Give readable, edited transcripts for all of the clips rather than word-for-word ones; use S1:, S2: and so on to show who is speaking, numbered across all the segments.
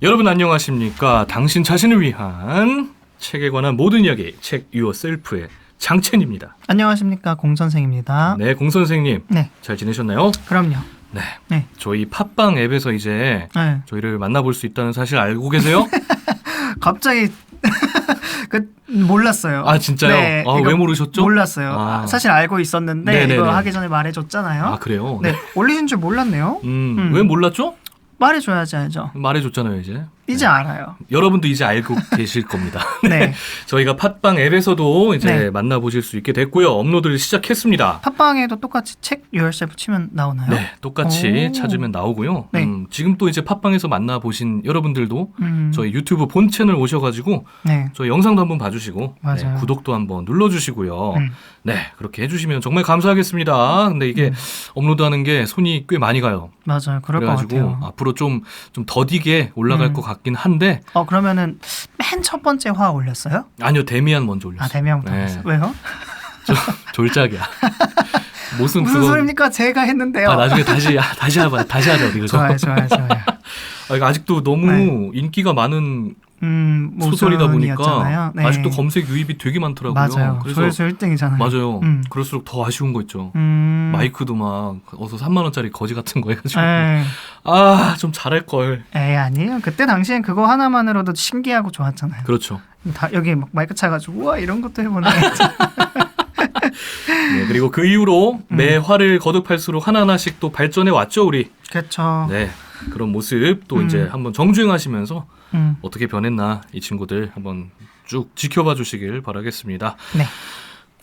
S1: 여러분 안녕하십니까? 당신 자신을 위한 책에 관한 모든 이야기 책 유어셀프의 장첸입니다.
S2: 안녕하십니까, 공 선생입니다.
S1: 네, 공 선생님.
S2: 네,
S1: 잘 지내셨나요?
S2: 그럼요.
S1: 네.
S2: 네.
S1: 저희 팟빵 앱에서 이제
S2: 네.
S1: 저희를 만나볼 수 있다는 사실 알고 계세요?
S2: 갑자기 몰랐어요.
S1: 아, 진짜요?
S2: 네,
S1: 아, 왜 모르셨죠?
S2: 몰랐어요.
S1: 아.
S2: 사실 알고 있었는데
S1: 네네네.
S2: 이거 하기 전에 말해줬잖아요.
S1: 아, 그래요?
S2: 네, 올리신 줄 몰랐네요.
S1: 왜 몰랐죠?
S2: 말해줘야지 알죠.
S1: 말해줬잖아요, 이제.
S2: 이제 알아요.
S1: 여러분도 이제 알고 계실 겁니다.
S2: 네.
S1: 저희가 팟빵 앱에서도 이제
S2: 네.
S1: 만나보실 수 있게 됐고요. 업로드를 시작했습니다.
S2: 팟빵에도 똑같이 책 유얼셀프 치면 나오나요?
S1: 네, 똑같이
S2: 오.
S1: 찾으면 나오고요.
S2: 네.
S1: 지금 또 이제 팟빵에서 만나보신 여러분들도
S2: 음,
S1: 저희 유튜브 본 채널 오셔가지고
S2: 네.
S1: 저희 영상도 한번 봐주시고
S2: 맞아요.
S1: 네, 구독도 한번 눌러주시고요.
S2: 음.
S1: 네, 그렇게 해주시면 정말 감사하겠습니다. 근데 이게 업로드하는 게 손이 꽤 많이 가요.
S2: 맞아요. 그럴 것
S1: 그래가지고
S2: 같아요.
S1: 앞으로 좀 더디게 올라갈 것 같긴 한데
S2: 그러면은 맨 첫 번째 화 올렸어요?
S1: 아니요, 데미안 먼저 올렸어요.
S2: 아, 대명부터
S1: 네.
S2: 올렸어요. 왜요?
S1: 졸작이야. 무슨
S2: 소리입니까? 제가 했는데요.
S1: 아, 나중에 다시 하자. 다시 하자. 이거
S2: 좋아요.
S1: 이거 아직도 너무
S2: 네.
S1: 인기가 많은 소설이다 보니까
S2: 모순이었잖아요. 네.
S1: 아직도 검색 유입이 되게 많더라고요.
S2: 맞아요.
S1: 그래서
S2: 조회수 1등이잖아요.
S1: 맞아요. 그럴수록 더 아쉬운 거 있죠. 마이크도 막 어서 3만 원짜리 거지 같은 거 해가지고 좀 잘할 걸.
S2: 에이, 아니에요. 그때 당시엔 그거 하나만으로도 신기하고 좋았잖아요.
S1: 그렇죠.
S2: 다 여기 막 마이크 차가지고 우와 이런 것도 해보네.
S1: 네, 그리고 그 이후로 매 화를 거듭할수록 하나하나씩 또 발전해 왔죠, 우리.
S2: 그렇죠.
S1: 네, 그런 모습 또 이제 한번 정주행하시면서
S2: 음.
S1: 어떻게 변했나 이 친구들 한번 쭉 지켜봐 주시길 바라겠습니다.
S2: 네.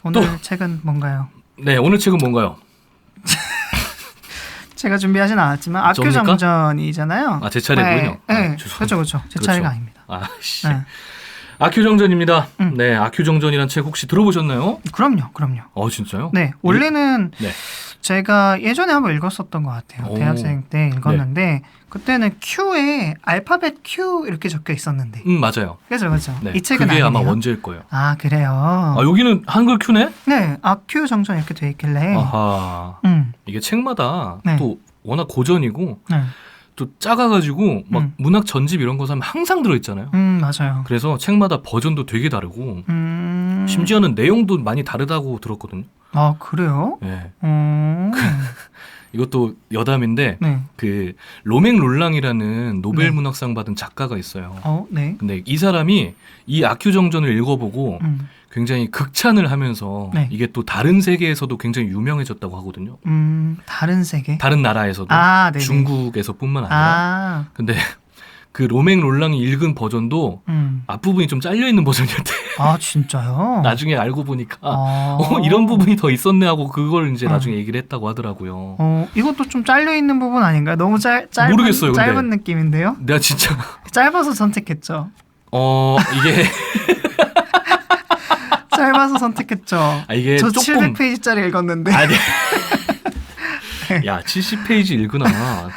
S2: 오늘 책은 뭔가요?
S1: 네, 오늘 책은 뭔가요?
S2: 제가 준비하진 않았지만 악교
S1: 접니까?
S2: 정전이잖아요.
S1: 아, 제 차례군요.
S2: 네,
S1: 죄송합니다.
S2: 그렇죠. 제 차례가 아닙니다.
S1: 아, 씨.
S2: 네.
S1: 아큐정전입니다. 네, 아큐정전이란 책 혹시 들어보셨나요?
S2: 그럼요.
S1: 진짜요?
S2: 네, 원래는
S1: 네.
S2: 제가 예전에 한번 읽었었던 것 같아요.
S1: 오.
S2: 대학생 때 읽었는데 그때는 Q에 알파벳 Q 이렇게 적혀 있었는데.
S1: 맞아요.
S2: 그렇죠.
S1: 네,
S2: 이 책은
S1: 그게
S2: 아니네요.
S1: 아마 원제일 거예요.
S2: 아, 그래요.
S1: 아, 여기는 한글 큐네?
S2: 네, 악큐 정전 이렇게 돼 있길래.
S1: 아하. 이게 책마다
S2: 네.
S1: 또 워낙 고전이고
S2: 네.
S1: 또 작아가지고 막 문학 전집 이런 거 사면 항상 들어있잖아요.
S2: 맞아요.
S1: 그래서 책마다 버전도 되게 다르고 심지어는 내용도 많이 다르다고 들었거든요.
S2: 아, 그래요?
S1: 네. 이것도 여담인데
S2: 네.
S1: 그 로맹 롤랑이라는 노벨
S2: 네.
S1: 문학상 받은 작가가 있어요.
S2: 네.
S1: 근데 이 사람이 이 아큐정전을 읽어보고 굉장히 극찬을 하면서
S2: 네.
S1: 이게 또 다른 세계에서도 굉장히 유명해졌다고 하거든요.
S2: 다른 세계?
S1: 다른 나라에서도
S2: 아, 네네.
S1: 중국에서뿐만 아니라.
S2: 아,
S1: 근데 그 로맹 롤랑이 읽은 버전도 앞부분이 좀 잘려있는 버전이었대.
S2: 아, 진짜요?
S1: 나중에 알고 보니까
S2: 아.
S1: 이런 부분이 더 있었네 하고 그걸 이제 나중에 얘기를 했다고 하더라고요.
S2: 이것도 좀 잘려 있는 부분 아닌가요? 너무
S1: 모르겠어요, 근데.
S2: 짧은 느낌인데요?
S1: 내가 진짜
S2: 짧아서 선택했죠.
S1: 이게
S2: 짧아서 선택했죠.
S1: 이게
S2: 저
S1: 조금
S2: 700페이지짜리 읽었는데.
S1: 아니. 야, 70페이지 읽으나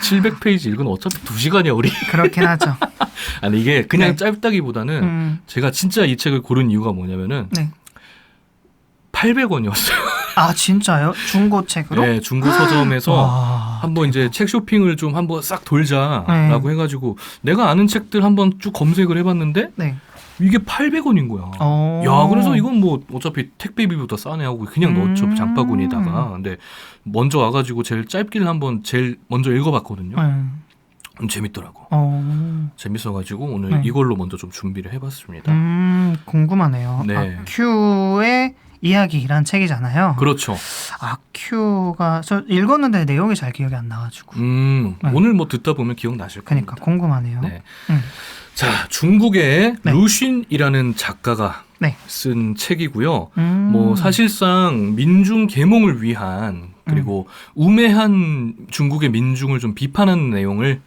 S1: 700페이지 읽으나 어차피 2시간이야 우리.
S2: 그렇긴 하죠.
S1: 아니 이게 그냥
S2: 네.
S1: 짧다기보다는 제가 진짜 이 책을 고른 이유가 뭐냐면은
S2: 네.
S1: 800원이었어요.
S2: 아, 진짜요? 중고책으로?
S1: 네, 중고 서점에서
S2: 와,
S1: 한번 이제 책 쇼핑을 좀 한번 싹 돌자라고
S2: 네.
S1: 해가지고 내가 아는 책들 한번 쭉 검색을 해봤는데
S2: 네.
S1: 이게 800원인 거야. 야, 그래서 이건 뭐 어차피 택배비보다 싸네 하고 그냥 넣었죠, 장바구니에다가. 근데 먼저 와가지고 제일 먼저 읽어봤거든요. 재밌더라고. 재밌어가지고 오늘
S2: 네.
S1: 이걸로 먼저 좀 준비를 해봤습니다.
S2: 궁금하네요.
S1: 네.
S2: 아큐의 이야기란 책이잖아요.
S1: 그렇죠.
S2: 아큐가 저 읽었는데 내용이 잘 기억이 안 나가지고. 네.
S1: 오늘 뭐 듣다 보면 기억나실 겁니다.
S2: 그러니까 궁금하네요.
S1: 네. 자, 중국의
S2: 네.
S1: 루쉰이라는 작가가
S2: 네.
S1: 쓴 책이고요.
S2: 뭐
S1: 사실상 민중 계몽을 위한 그리고 우매한 중국의 민중을 좀 비판하는 내용을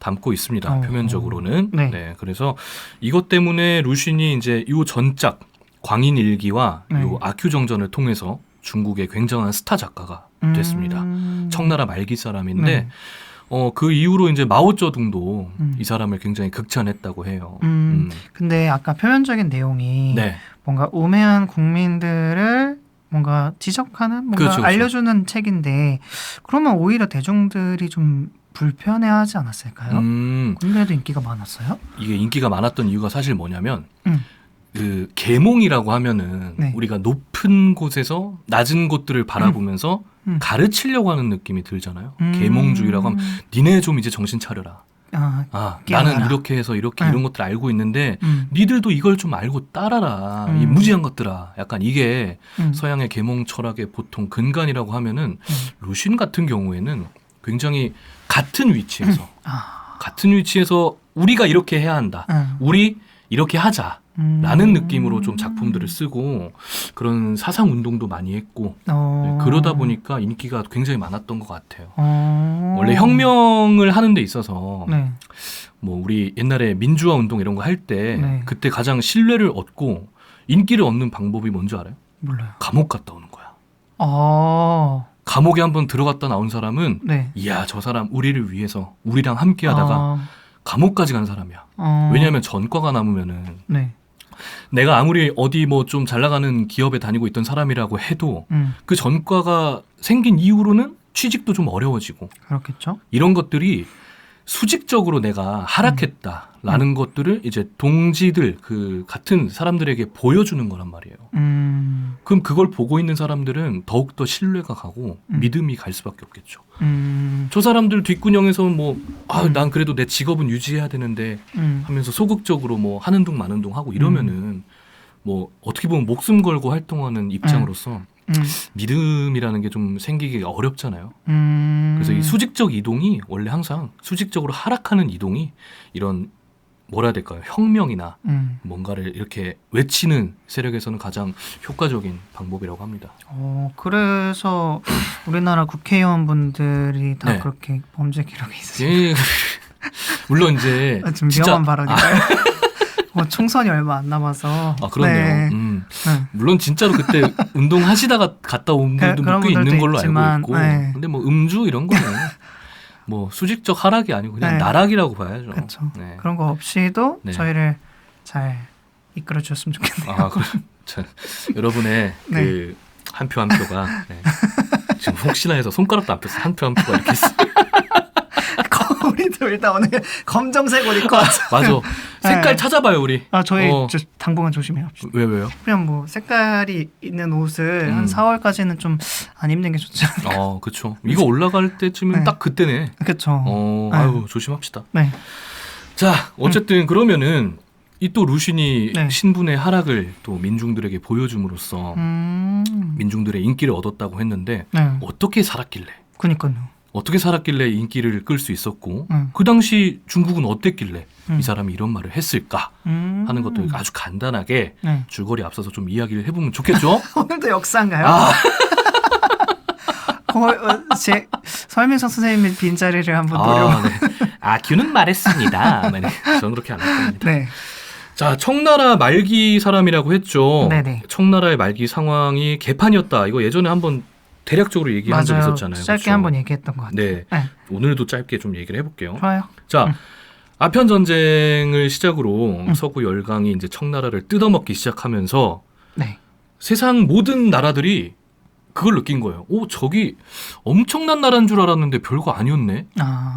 S1: 담고 있습니다. 표면적으로는.
S2: 네.
S1: 그래서 이것 때문에 루쉰이 이제 요 전작 광인일기와 요 아큐정전을 통해서 중국의 굉장한 스타 작가가 됐습니다. 청나라 말기 사람인데 그 이후로 이제 마오쩌둥도 이 사람을 굉장히 극찬했다고 해요.
S2: 근데 아까 표면적인 내용이
S1: 네.
S2: 뭔가 우매한 국민들을 뭔가 지적하는 뭔가
S1: 그렇죠.
S2: 알려주는 책인데 그러면 오히려 대중들이 좀 불편해하지 않았을까요? 근데도 인기가 많았어요?
S1: 이게 인기가 많았던 이유가 사실 뭐냐면
S2: 음.
S1: 그 계몽이라고 하면은
S2: 네.
S1: 우리가 높은 곳에서 낮은 곳들을 바라보면서 가르치려고 하는 느낌이 들잖아요. 계몽주의라고 하면 니네 좀 이제 정신 차려라.
S2: 깨어나라.
S1: 나는 이렇게 해서 이렇게
S2: 네.
S1: 이런 것들 알고 있는데 니들도 이걸 좀 알고 따라라. 이 무지한 것들아. 약간 이게 서양의 계몽 철학의 보통 근간이라고 하면은 루신 같은 경우에는 굉장히 같은 위치에서 같은 위치에서 우리가 이렇게 해야 한다. 우리 이렇게 하자. 라는 느낌으로 좀 작품들을 쓰고 그런 사상 운동도 많이 했고 네, 그러다 보니까 인기가 굉장히 많았던 것 같아요. 원래 혁명을 하는 데 있어서
S2: 네.
S1: 뭐 우리 옛날에 민주화 운동 이런 거 할 때
S2: 네.
S1: 그때 가장 신뢰를 얻고 인기를 얻는 방법이 뭔지 알아요?
S2: 몰라요.
S1: 감옥 갔다 오는 거야. 감옥에 한번 들어갔다 나온 사람은
S2: 네.
S1: 이야 저 사람 우리를 위해서 우리랑 함께 하다가 감옥까지 간 사람이야. 왜냐하면 전과가 남으면은
S2: 네.
S1: 내가 아무리 어디 뭐 좀 잘 나가는 기업에 다니고 있던 사람이라고 해도 그 전과가 생긴 이후로는 취직도 좀 어려워지고
S2: 그렇겠죠.
S1: 이런 것들이 수직적으로 내가 하락했다라는 것들을 이제 동지들 그 같은 사람들에게 보여주는 거란 말이에요. 그럼 그걸 보고 있는 사람들은 더욱더 신뢰가 가고 믿음이 갈 수밖에 없겠죠. 저 사람들 뒷구녕에서 뭐 난 그래도 내 직업은 유지해야 되는데 하면서 소극적으로 뭐 하는 둥 마는 둥 하고 이러면은 뭐 어떻게 보면 목숨 걸고 활동하는 입장으로서 믿음이라는 게 좀 생기기가 어렵잖아요. 그래서 이 수직적 이동이 원래 항상 수직적으로 하락하는 이동이 이런 뭐라 해야 될까요? 혁명이나 뭔가를 이렇게 외치는 세력에서는 가장 효과적인 방법이라고 합니다.
S2: 그래서 우리나라 국회의원분들이 다
S1: 네.
S2: 그렇게 범죄 기록이 있으세요.
S1: 예, 물론 이제
S2: 좀
S1: 진짜
S2: 위험한 발언인가요? 총선이 얼마 안 남아서.
S1: 그렇네요.
S2: 네.
S1: 물론 진짜로 그때 운동하시다가 갔다 온 분도
S2: 그런
S1: 꽤 있는
S2: 분들도
S1: 걸로
S2: 있지만,
S1: 알고 있고
S2: 네.
S1: 근데 뭐 음주 이런 거는 뭐 수직적 하락이 아니고 그냥
S2: 네.
S1: 나락이라고 봐야죠.
S2: 그렇죠.
S1: 네.
S2: 그런 거 없이도
S1: 네.
S2: 저희를 잘 이끌어 주셨으면 좋겠네요.
S1: 여러분의
S2: 네.
S1: 그 한 표 한 표가 네. 지금 혹시나 해서 손가락도 안 폈어. 한 표 한 표가 이렇게 있어.
S2: 우리 둘 다 오늘 검정색 옷 입고 왔어요.
S1: 맞아. 색깔
S2: 네.
S1: 찾아봐요 우리.
S2: 저희 당분간 조심해요.
S1: 왜요?
S2: 그냥 뭐 색깔이 있는 옷을 한 4월까지는 좀 안 입는 게 좋지 않을까.
S1: 그렇죠. 이거 올라갈 때쯤은
S2: 네.
S1: 딱 그때네.
S2: 그렇죠.
S1: 아유 조심합시다.
S2: 네.
S1: 자, 어쨌든 그러면은 이 또 루신이
S2: 네.
S1: 신분의 하락을 또 민중들에게 보여줌으로써 민중들의 인기를 얻었다고 했는데
S2: 네.
S1: 어떻게 살았길래?
S2: 그니까요.
S1: 어떻게 살았길래 인기를 끌 수 있었고 그 당시 중국은 어땠길래 이 사람이 이런 말을 했을까 하는 것도 아주 간단하게
S2: 네.
S1: 줄거리 앞서서 좀 이야기를 해보면 좋겠죠?
S2: 오늘도 역사인가요? 제 설민석 선생님의 빈자리를 한번 노려.
S1: 네. 아큐는 말했습니다. 저는 그렇게 안 할 겁니다.
S2: 네.
S1: 자, 청나라 말기 사람이라고 했죠.
S2: 네네.
S1: 청나라의 말기 상황이 개판이었다. 이거 예전에 한번 대략적으로 얘기한 적
S2: 맞아요.
S1: 있었잖아요.
S2: 짧게
S1: 그렇죠?
S2: 한번 얘기했던 것 같아요.
S1: 네.
S2: 네.
S1: 오늘도 짧게 좀 얘기를 해볼게요.
S2: 좋아요.
S1: 자, 아편 전쟁을 시작으로 서구 열강이 이제 청나라를 뜯어먹기 시작하면서
S2: 네.
S1: 세상 모든 나라들이 그걸 느낀 거예요. 저기 엄청난 나라인 줄 알았는데 별거 아니었네.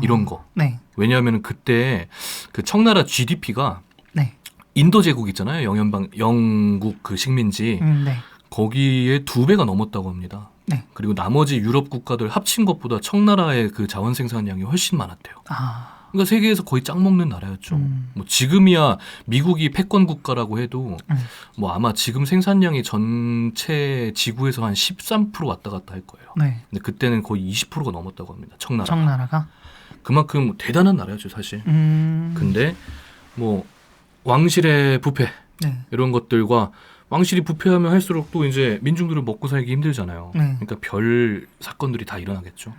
S1: 이런 거.
S2: 네.
S1: 왜냐하면 그때 그 청나라 GDP가
S2: 네.
S1: 인도 제국 있잖아요. 영국 그 식민지.
S2: 네.
S1: 거기에 2배가 넘었다고 합니다.
S2: 네.
S1: 그리고 나머지 유럽 국가들 합친 것보다 청나라의 그 자원 생산량이 훨씬 많았대요. 그러니까 세계에서 거의 짱 먹는 나라였죠. 뭐 지금이야 미국이 패권 국가라고 해도 뭐 아마 지금 생산량이 전체 지구에서 한 13% 왔다 갔다 할 거예요.
S2: 네.
S1: 근데 그때는 거의 20%가 넘었다고 합니다. 청나라가.
S2: 청나라가.
S1: 그만큼 대단한 나라였죠, 사실. 근데 뭐 왕실의 부패
S2: 네.
S1: 이런 것들과 왕실이 부패하면 할수록 또 이제 민중들은 먹고 살기 힘들잖아요.
S2: 네.
S1: 그러니까 별 사건들이 다 일어나겠죠.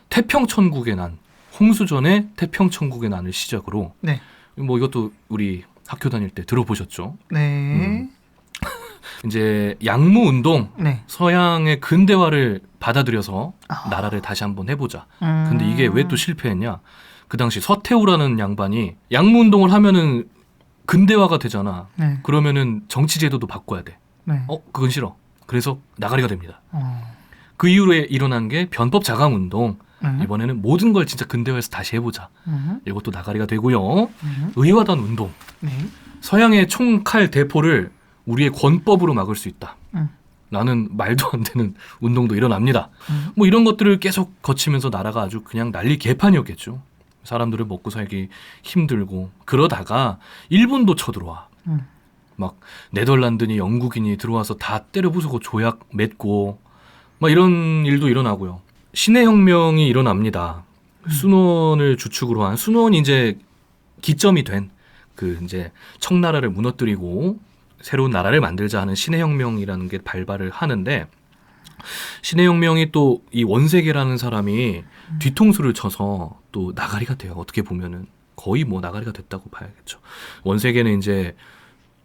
S1: 태평천국의 난, 홍수전의 태평천국의 난을 시작으로
S2: 네.
S1: 뭐 이것도 우리 학교 다닐 때 들어보셨죠.
S2: 네.
S1: 이제 양무운동,
S2: 네.
S1: 서양의 근대화를 받아들여서 나라를 다시 한번 해보자. 근데 이게 왜 또 실패했냐. 그 당시 서태후라는 양반이 양무운동을 하면은 근대화가 되잖아.
S2: 네.
S1: 그러면은 정치 제도도 바꿔야 돼.
S2: 네.
S1: 그건 싫어. 그래서 나가리가 됩니다. 그 이후에 일어난 게 변법 자강운동, 이번에는 모든 걸 진짜 근대화해서 다시 해보자. 이것도 나가리가 되고요.
S2: 네.
S1: 의화단 운동.
S2: 네.
S1: 서양의 총, 칼, 대포를 우리의 권법으로 막을 수 있다.
S2: 음.
S1: 라는 말도 안 되는 운동도 일어납니다. 뭐 이런 것들을 계속 거치면서 나라가 아주 그냥 난리 개판이었겠죠. 사람들은 먹고 살기 힘들고 그러다가 일본도 쳐들어와. 막 네덜란드니 영국이니 들어와서 다 때려 부수고 조약 맺고 막 이런 일도 일어나고요. 신해 혁명이 일어납니다. 순원을 주축으로 한 순원이 이제 기점이 된 그 이제 청나라를 무너뜨리고 새로운 나라를 만들자 하는 신해 혁명이라는 게 발발을 하는데 신해 혁명이 또 이 원세계라는 사람이 뒤통수를 쳐서 또 나가리가 돼요. 어떻게 보면은 거의 뭐 나가리가 됐다고 봐야겠죠. 원세계는 이제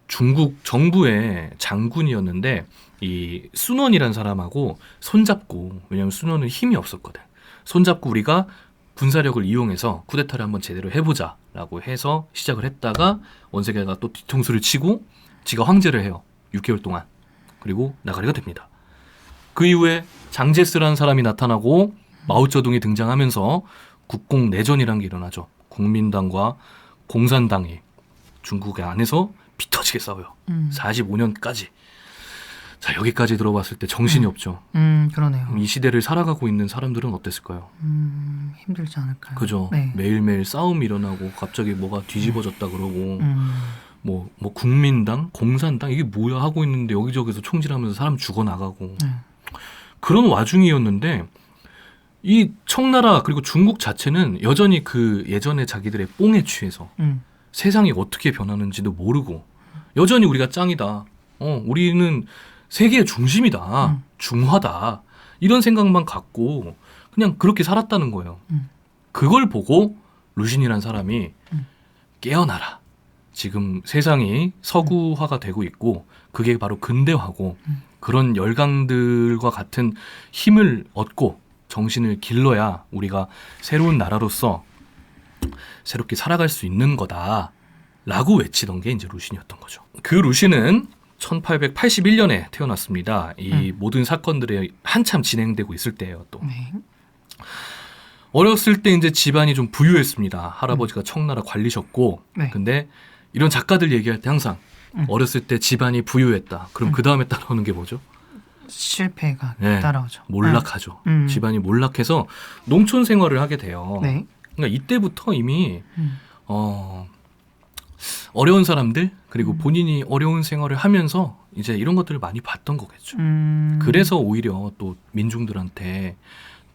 S1: 중국 정부의 장군이었는데 이 순원이라는 사람하고 손잡고, 왜냐하면 순원은 힘이 없었거든. 손잡고 우리가 군사력을 이용해서 쿠데타를 한번 제대로 해보자라고 해서 시작을 했다가 원세계가 또 뒤통수를 치고 지가 황제를 해요. 6개월 동안. 그리고 나가리가 됩니다. 그 이후에 장제스라는 사람이 나타나고 마오쩌둥이 등장하면서 국공 내전이라는 게 일어나죠. 국민당과 공산당이 중국의 안에서 피 터지게 싸워요. 45년까지. 자, 여기까지 들어봤을 때 정신이 없죠.
S2: 그러네요.
S1: 이 시대를 살아가고 있는 사람들은 어땠을까요?
S2: 힘들지 않을까요?
S1: 그죠.
S2: 네.
S1: 매일매일 싸움이 일어나고 갑자기 뭐가 뒤집어졌다 그러고 뭐 국민당, 공산당 이게 뭐야 하고 있는데 여기저기서 총질하면서 사람 죽어나가고 그런 와중이었는데 이 청나라 그리고 중국 자체는 여전히 그 예전에 자기들의 뽕에 취해서 세상이 어떻게 변하는지도 모르고 여전히 우리가 짱이다. 우리는 세계의 중심이다. 중화다. 이런 생각만 갖고 그냥 그렇게 살았다는 거예요. 그걸 보고 루신이라는 사람이 깨어나라. 지금 세상이 서구화가 되고 있고 그게 바로 근대화고 그런 열강들과 같은 힘을 얻고 정신을 길러야 우리가 새로운 나라로서 새롭게 살아갈 수 있는 거다 라고 외치던 게 이제 루신이었던 거죠. 그 루신은 1881년에 태어났습니다. 이 모든 사건들이 한참 진행되고 있을 때예요. 또
S2: 네.
S1: 어렸을 때 이제 집안이 좀 부유했습니다. 할아버지가 청나라 관리셨고
S2: 네.
S1: 근데 이런 작가들 얘기할 때 항상 어렸을 때 집안이 부유했다. 그럼 그 다음에 따라오는 게 뭐죠?
S2: 실패가
S1: 네,
S2: 따라오죠.
S1: 몰락하죠. 집안이 몰락해서 농촌 생활을 하게 돼요.
S2: 네.
S1: 그러니까 이때부터 이미 어려운 사람들 그리고 본인이 어려운 생활을 하면서 이제 이런 것들을 많이 봤던 거겠죠. 그래서 오히려 또 민중들한테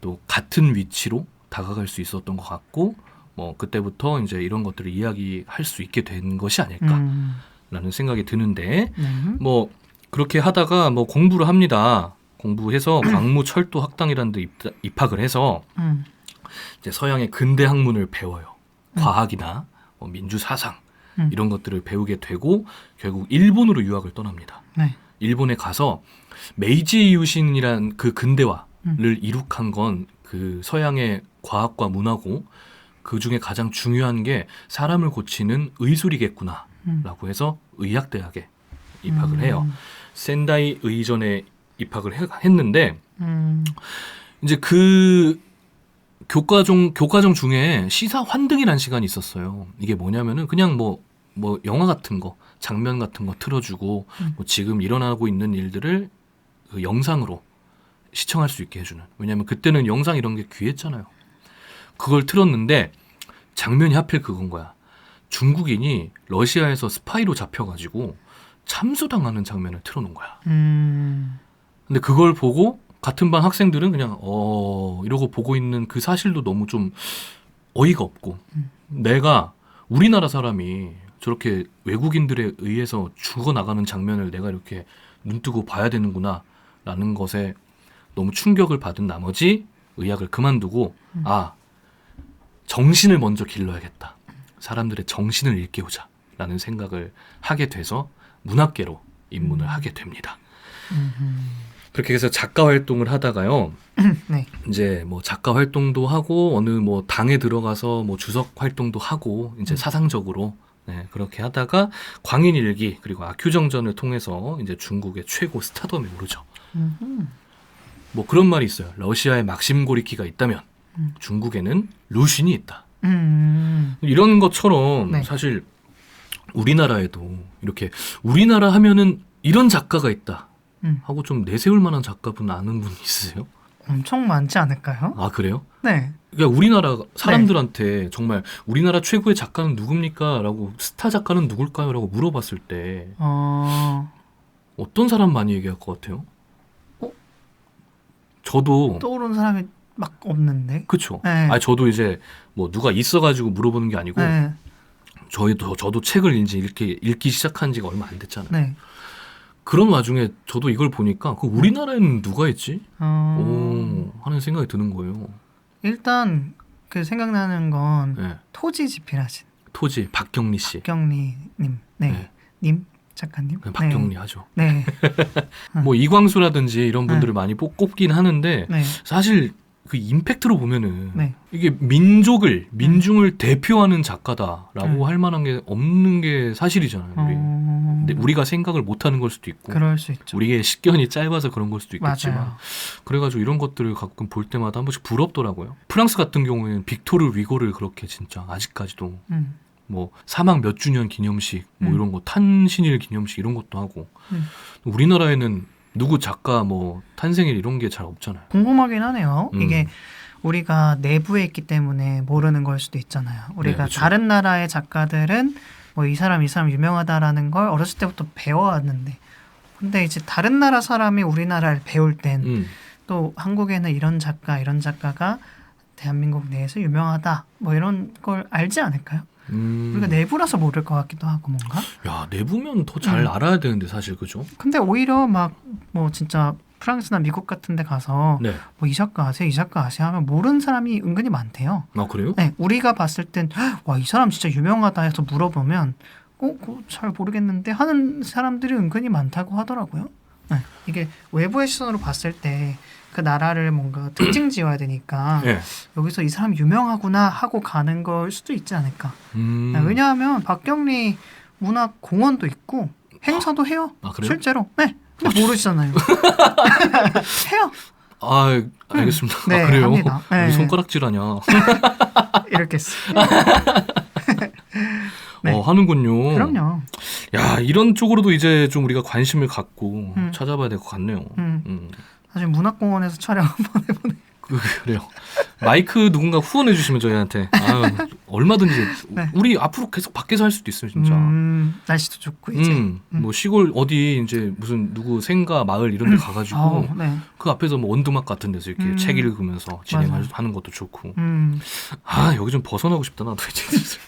S1: 또 같은 위치로 다가갈 수 있었던 것 같고 뭐 그때부터 이제 이런 것들을 이야기할 수 있게 된 것이 아닐까라는 생각이 드는데 뭐 그렇게 하다가 뭐 공부를 합니다. 공부해서 광무철도 학당이라는 데 입학을 해서 이제 서양의 근대 학문을 배워요. 과학이나 뭐 민주사상 이런 것들을 배우게 되고 결국 일본으로 유학을 떠납니다.
S2: 네.
S1: 일본에 가서 메이지 유신이란 그 근대화를 이룩한 건 그 서양의 과학과 문화고 그 중에 가장 중요한 게 사람을 고치는 의술이겠구나 라고 해서 의학대학에 입학을 해요. 센다이 의전에 입학을 했는데 이제 그 교과정 중에 시사 환등이라는 시간이 있었어요. 이게 뭐냐면은 그냥 뭐 영화 같은 거, 장면 같은 거 틀어주고 뭐 지금 일어나고 있는 일들을 그 영상으로 시청할 수 있게 해주는. 왜냐하면 그때는 영상 이런 게 귀했잖아요. 그걸 틀었는데 장면이 하필 그건 거야. 중국인이 러시아에서 스파이로 잡혀가지고 참수당하는 장면을 틀어놓은 거야. 근데 그걸 보고 같은 반 학생들은 그냥 이러고 보고 있는 그 사실도 너무 좀 어이가 없고 내가 우리나라 사람이 저렇게 외국인들에 의해서 죽어나가는 장면을 내가 이렇게 눈뜨고 봐야 되는구나 라는 것에 너무 충격을 받은 나머지 의학을 그만두고 정신을 먼저 길러야겠다. 사람들의 정신을 일깨우자 라는 생각을 하게 돼서 문학계로 입문을 하게 됩니다. 그렇게 해서 작가 활동을 하다가요.
S2: 네.
S1: 이제 뭐 작가 활동도 하고 어느 뭐 당에 들어가서 뭐 주석 활동도 하고 이제 사상적으로 그렇게 하다가 광인일기 그리고 아큐정전을 통해서 이제 중국의 최고 스타덤에 오르죠. 뭐 그런 말이 있어요. 러시아에 막심 고리키가 있다면 중국에는 루신이 있다.
S2: 음.
S1: 이런 것처럼
S2: 네.
S1: 사실 우리나라에도 이렇게 우리나라 하면은 이런 작가가 있다 하고 좀 내세울 만한 작가분 아는 분 있으세요?
S2: 엄청 많지 않을까요?
S1: 아 그래요?
S2: 네.
S1: 그러니까 우리나라 사람들한테 정말 우리나라 최고의 작가는 누굽니까? 라고 스타 작가는 누굴까요? 라고 물어봤을 때 어떤 사람 많이 얘기할 것 같아요?
S2: 어?
S1: 저도
S2: 떠오르는 사람이 막 없는데.
S1: 그쵸.
S2: 네.
S1: 아 저도 이제 뭐 누가 있어가지고 물어보는 게 아니고
S2: 네.
S1: 저도 책을 이제 읽기 시작한 지가 얼마 안 됐잖아요.
S2: 네.
S1: 그런 와중에 저도 이걸 보니까 그 우리나라에는 누가 있지?
S2: 어...
S1: 하는 생각이 드는 거예요.
S2: 일단 그 생각나는 건
S1: 네.
S2: 토지집필하신
S1: 토지 박경리 씨.
S2: 박경리 님. 네.
S1: 네.
S2: 님 작가님.
S1: 그냥 박경리 하죠.
S2: 네.
S1: 뭐 이광수라든지 이런 분들을 많이 꼽긴 하는데
S2: 네.
S1: 사실 그 임팩트로 보면은
S2: 네.
S1: 이게 민중을 대표하는 작가다라고 할 만한 게 없는 게 사실이잖아요. 근데 우리가 생각을 못하는 걸 수도 있고,
S2: 그럴 수 있죠.
S1: 우리의 식견이 짧아서 그런 걸 수도 있겠지만,
S2: 맞아요.
S1: 그래가지고 이런 것들을 가끔 볼 때마다 한 번씩 부럽더라고요. 프랑스 같은 경우에는 빅토르 위고를 그렇게 진짜 아직까지도 뭐 사망 몇 주년 기념식 뭐 이런 거 탄신일 기념식 이런 것도 하고 우리나라에는 누구 작가 뭐 탄생일 이런 게 잘 없잖아요.
S2: 궁금하긴 하네요. 이게 우리가 내부에 있기 때문에 모르는 걸 수도 있잖아요. 우리가
S1: 그렇죠.
S2: 다른 나라의 작가들은 뭐 이 사람 유명하다라는 걸 어렸을 때부터 배워왔는데, 근데 이제 다른 나라 사람이 우리나라를 배울 땐 또 한국에는 이런 작가가 대한민국 내에서 유명하다 뭐 이런 걸 알지 않을까요? 우리가 내부라서 모를 것 같기도 하고 뭔가.
S1: 야 내부면 더 잘 알아야 되는데 사실 그죠?
S2: 근데 오히려 막 뭐 진짜 프랑스나 미국 같은 데 가서
S1: 네.
S2: 뭐 이 작가 아세요? 이 작가 아세요? 하면 모르는 사람이 은근히 많대요.
S1: 아 그래요?
S2: 네, 우리가 봤을 땐 와, 이 사람 진짜 유명하다 해서 물어보면 잘 모르겠는데 하는 사람들이 은근히 많다고 하더라고요. 네, 이게 외부의 시선으로 봤을 때 그 나라를 뭔가 특징 지어야 되니까
S1: 네.
S2: 여기서 이 사람이 유명하구나 하고 가는 걸 수도 있지 않을까. 네, 왜냐하면 박경리 문화공원도 있고 행사도 해요.
S1: 아, 그래요?
S2: 실제로. 네. 근데 모르시잖아요. 해요.
S1: 아 알겠습니다.
S2: 네,
S1: 아, 그래요?
S2: 합니다. 네.
S1: 우리 손가락질하냐?
S2: 이렇게 쓰.
S1: 네. 하는군요.
S2: 그럼요.
S1: 야 이런 쪽으로도 이제 좀 우리가 관심을 갖고 찾아봐야 될 것 같네요.
S2: 사실 문학공원에서 촬영 한번 해보네.
S1: 그래요. 마이크 누군가 후원해 주시면 저희한테 얼마든지
S2: 네.
S1: 우리 앞으로 계속 밖에서 할 수도 있어요 진짜.
S2: 날씨도 좋고 이제.
S1: 뭐 시골 어디 이제 무슨 누구 생가 마을 이런 데 가가지고
S2: 네.
S1: 그 앞에서 뭐 원두막 같은 데서 이렇게 책 읽으면서 진행하는 것도 좋고. 여기 좀 벗어나고 싶다 나도 이제.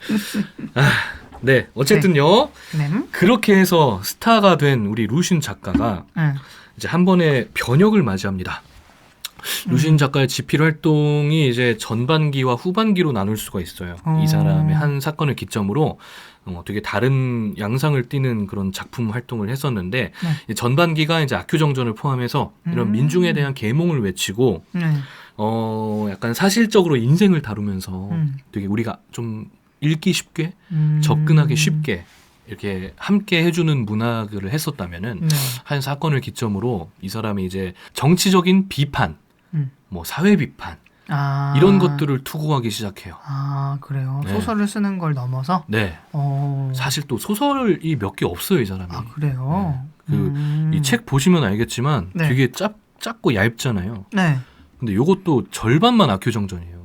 S1: 네 어쨌든요.
S2: 네.
S1: 그렇게 해서 스타가 된 우리 루신 작가가 이제 한 번의 변혁을 맞이합니다. 루신 작가의 집필 활동이 이제 전반기와 후반기로 나눌 수가 있어요. 이 사람의 한 사건을 기점으로 되게 다른 양상을 띠는 그런 작품 활동을 했었는데 이제 전반기가 이제 악큐정전을 포함해서 이런 민중에 대한 계몽을 외치고 약간 사실적으로 인생을 다루면서 되게 우리가 좀 읽기 쉽게 접근하기 쉽게 이렇게 함께 해주는 문학을 했었다면은 한 사건을 기점으로 이 사람이 이제 정치적인 비판, 뭐 사회 비판 이런 것들을 투구하기 시작해요.
S2: 아 그래요?
S1: 네.
S2: 소설을 쓰는 걸 넘어서?
S1: 네. 사실 또 소설이 몇 개 없어요 이 사람이.
S2: 아 그래요?
S1: 이 책 보시면 알겠지만
S2: 네.
S1: 되게 작고 얇잖아요.
S2: 네.
S1: 근데 요것도 절반만 악큐정전이에요.